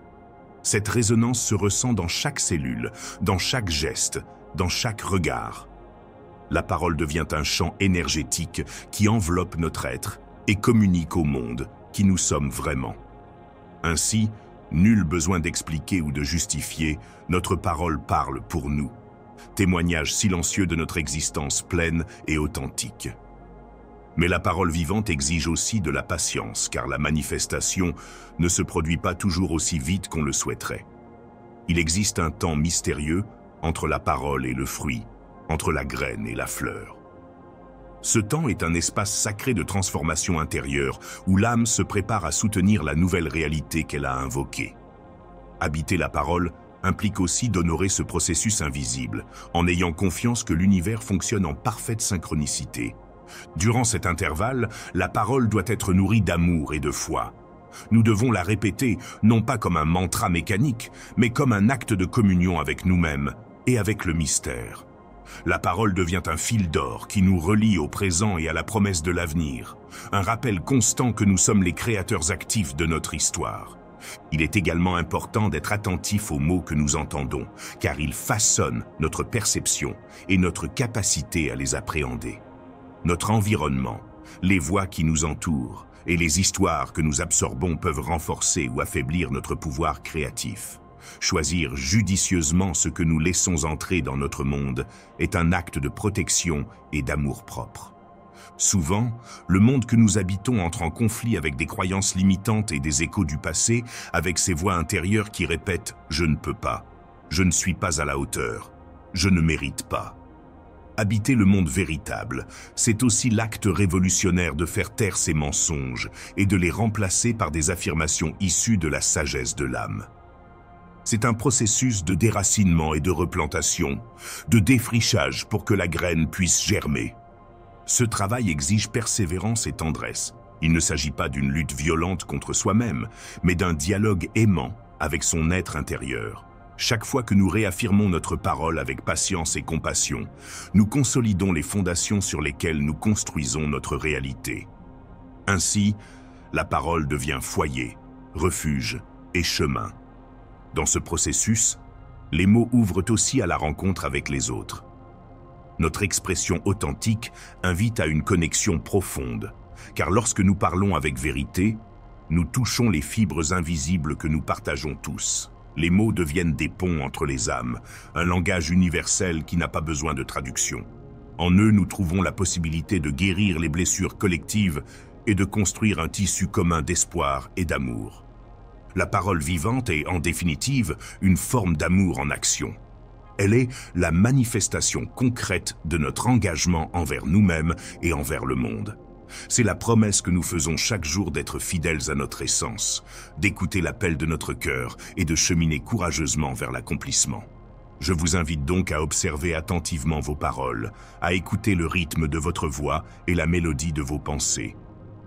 Speaker 1: Cette résonance se ressent dans chaque cellule, dans chaque geste, dans chaque regard. La parole devient un champ énergétique qui enveloppe notre être et communique au monde qui nous sommes vraiment. Ainsi, nul besoin d'expliquer ou de justifier, notre parole parle pour nous. Témoignage silencieux de notre existence pleine et authentique. Mais la parole vivante exige aussi de la patience, car la manifestation ne se produit pas toujours aussi vite qu'on le souhaiterait. Il existe un temps mystérieux entre la parole et le fruit, entre la graine et la fleur. Ce temps est un espace sacré de transformation intérieure où l'âme se prépare à soutenir la nouvelle réalité qu'elle a invoquée. Habiter la parole implique aussi d'honorer ce processus invisible, en ayant confiance que l'univers fonctionne en parfaite synchronicité. Durant cet intervalle, la parole doit être nourrie d'amour et de foi. Nous devons la répéter, non pas comme un mantra mécanique, mais comme un acte de communion avec nous-mêmes et avec le mystère. La parole devient un fil d'or qui nous relie au présent et à la promesse de l'avenir, un rappel constant que nous sommes les créateurs actifs de notre histoire. Il est également important d'être attentif aux mots que nous entendons, car ils façonnent notre perception et notre capacité à les appréhender. Notre environnement, les voix qui nous entourent et les histoires que nous absorbons peuvent renforcer ou affaiblir notre pouvoir créatif. Choisir judicieusement ce que nous laissons entrer dans notre monde est un acte de protection et d'amour-propre. Souvent, le monde que nous habitons entre en conflit avec des croyances limitantes et des échos du passé, avec ces voix intérieures qui répètent « je ne peux pas »,« je ne suis pas à la hauteur »,« je ne mérite pas ». Habiter le monde véritable, c'est aussi l'acte révolutionnaire de faire taire ces mensonges et de les remplacer par des affirmations issues de la sagesse de l'âme. C'est un processus de déracinement et de replantation, de défrichage pour que la graine puisse germer. Ce travail exige persévérance et tendresse. Il ne s'agit pas d'une lutte violente contre soi-même, mais d'un dialogue aimant avec son être intérieur. Chaque fois que nous réaffirmons notre parole avec patience et compassion, nous consolidons les fondations sur lesquelles nous construisons notre réalité. Ainsi, la parole devient foyer, refuge et chemin. Dans ce processus, les mots ouvrent aussi à la rencontre avec les autres. Notre expression authentique invite à une connexion profonde, car lorsque nous parlons avec vérité, nous touchons les fibres invisibles que nous partageons tous. Les mots deviennent des ponts entre les âmes, un langage universel qui n'a pas besoin de traduction. En eux, nous trouvons la possibilité de guérir les blessures collectives et de construire un tissu commun d'espoir et d'amour. La parole vivante est, en définitive, une forme d'amour en action. Elle est la manifestation concrète de notre engagement envers nous-mêmes et envers le monde. C'est la promesse que nous faisons chaque jour d'être fidèles à notre essence, d'écouter l'appel de notre cœur et de cheminer courageusement vers l'accomplissement. Je vous invite donc à observer attentivement vos paroles, à écouter le rythme de votre voix et la mélodie de vos pensées.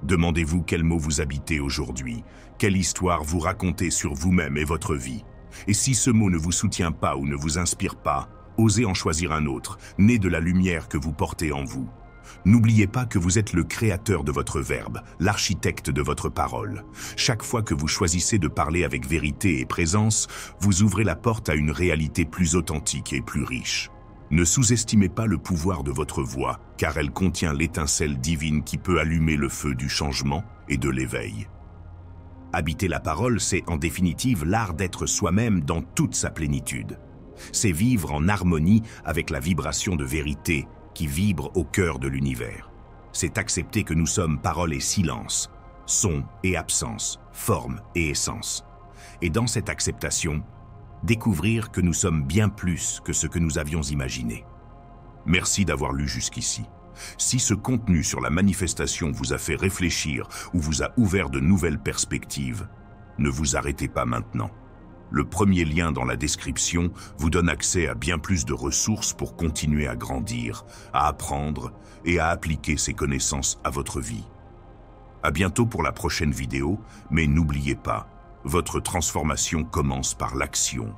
Speaker 1: Demandez-vous quels mots vous habitez aujourd'hui, quelle histoire vous racontez sur vous-même et votre vie. Et si ce mot ne vous soutient pas ou ne vous inspire pas, osez en choisir un autre, né de la lumière que vous portez en vous. N'oubliez pas que vous êtes le créateur de votre verbe, l'architecte de votre parole. Chaque fois que vous choisissez de parler avec vérité et présence, vous ouvrez la porte à une réalité plus authentique et plus riche. Ne sous-estimez pas le pouvoir de votre voix, car elle contient l'étincelle divine qui peut allumer le feu du changement et de l'éveil. Habiter la parole, c'est en définitive l'art d'être soi-même dans toute sa plénitude. C'est vivre en harmonie avec la vibration de vérité qui vibre au cœur de l'univers. C'est accepter que nous sommes parole et silence, son et absence, forme et essence. Et dans cette acceptation, découvrir que nous sommes bien plus que ce que nous avions imaginé. Merci d'avoir lu jusqu'ici. Si ce contenu sur la manifestation vous a fait réfléchir ou vous a ouvert de nouvelles perspectives, ne vous arrêtez pas maintenant. Le premier lien dans la description vous donne accès à bien plus de ressources pour continuer à grandir, à apprendre et à appliquer ces connaissances à votre vie. À bientôt pour la prochaine vidéo, mais n'oubliez pas, votre transformation commence par l'action.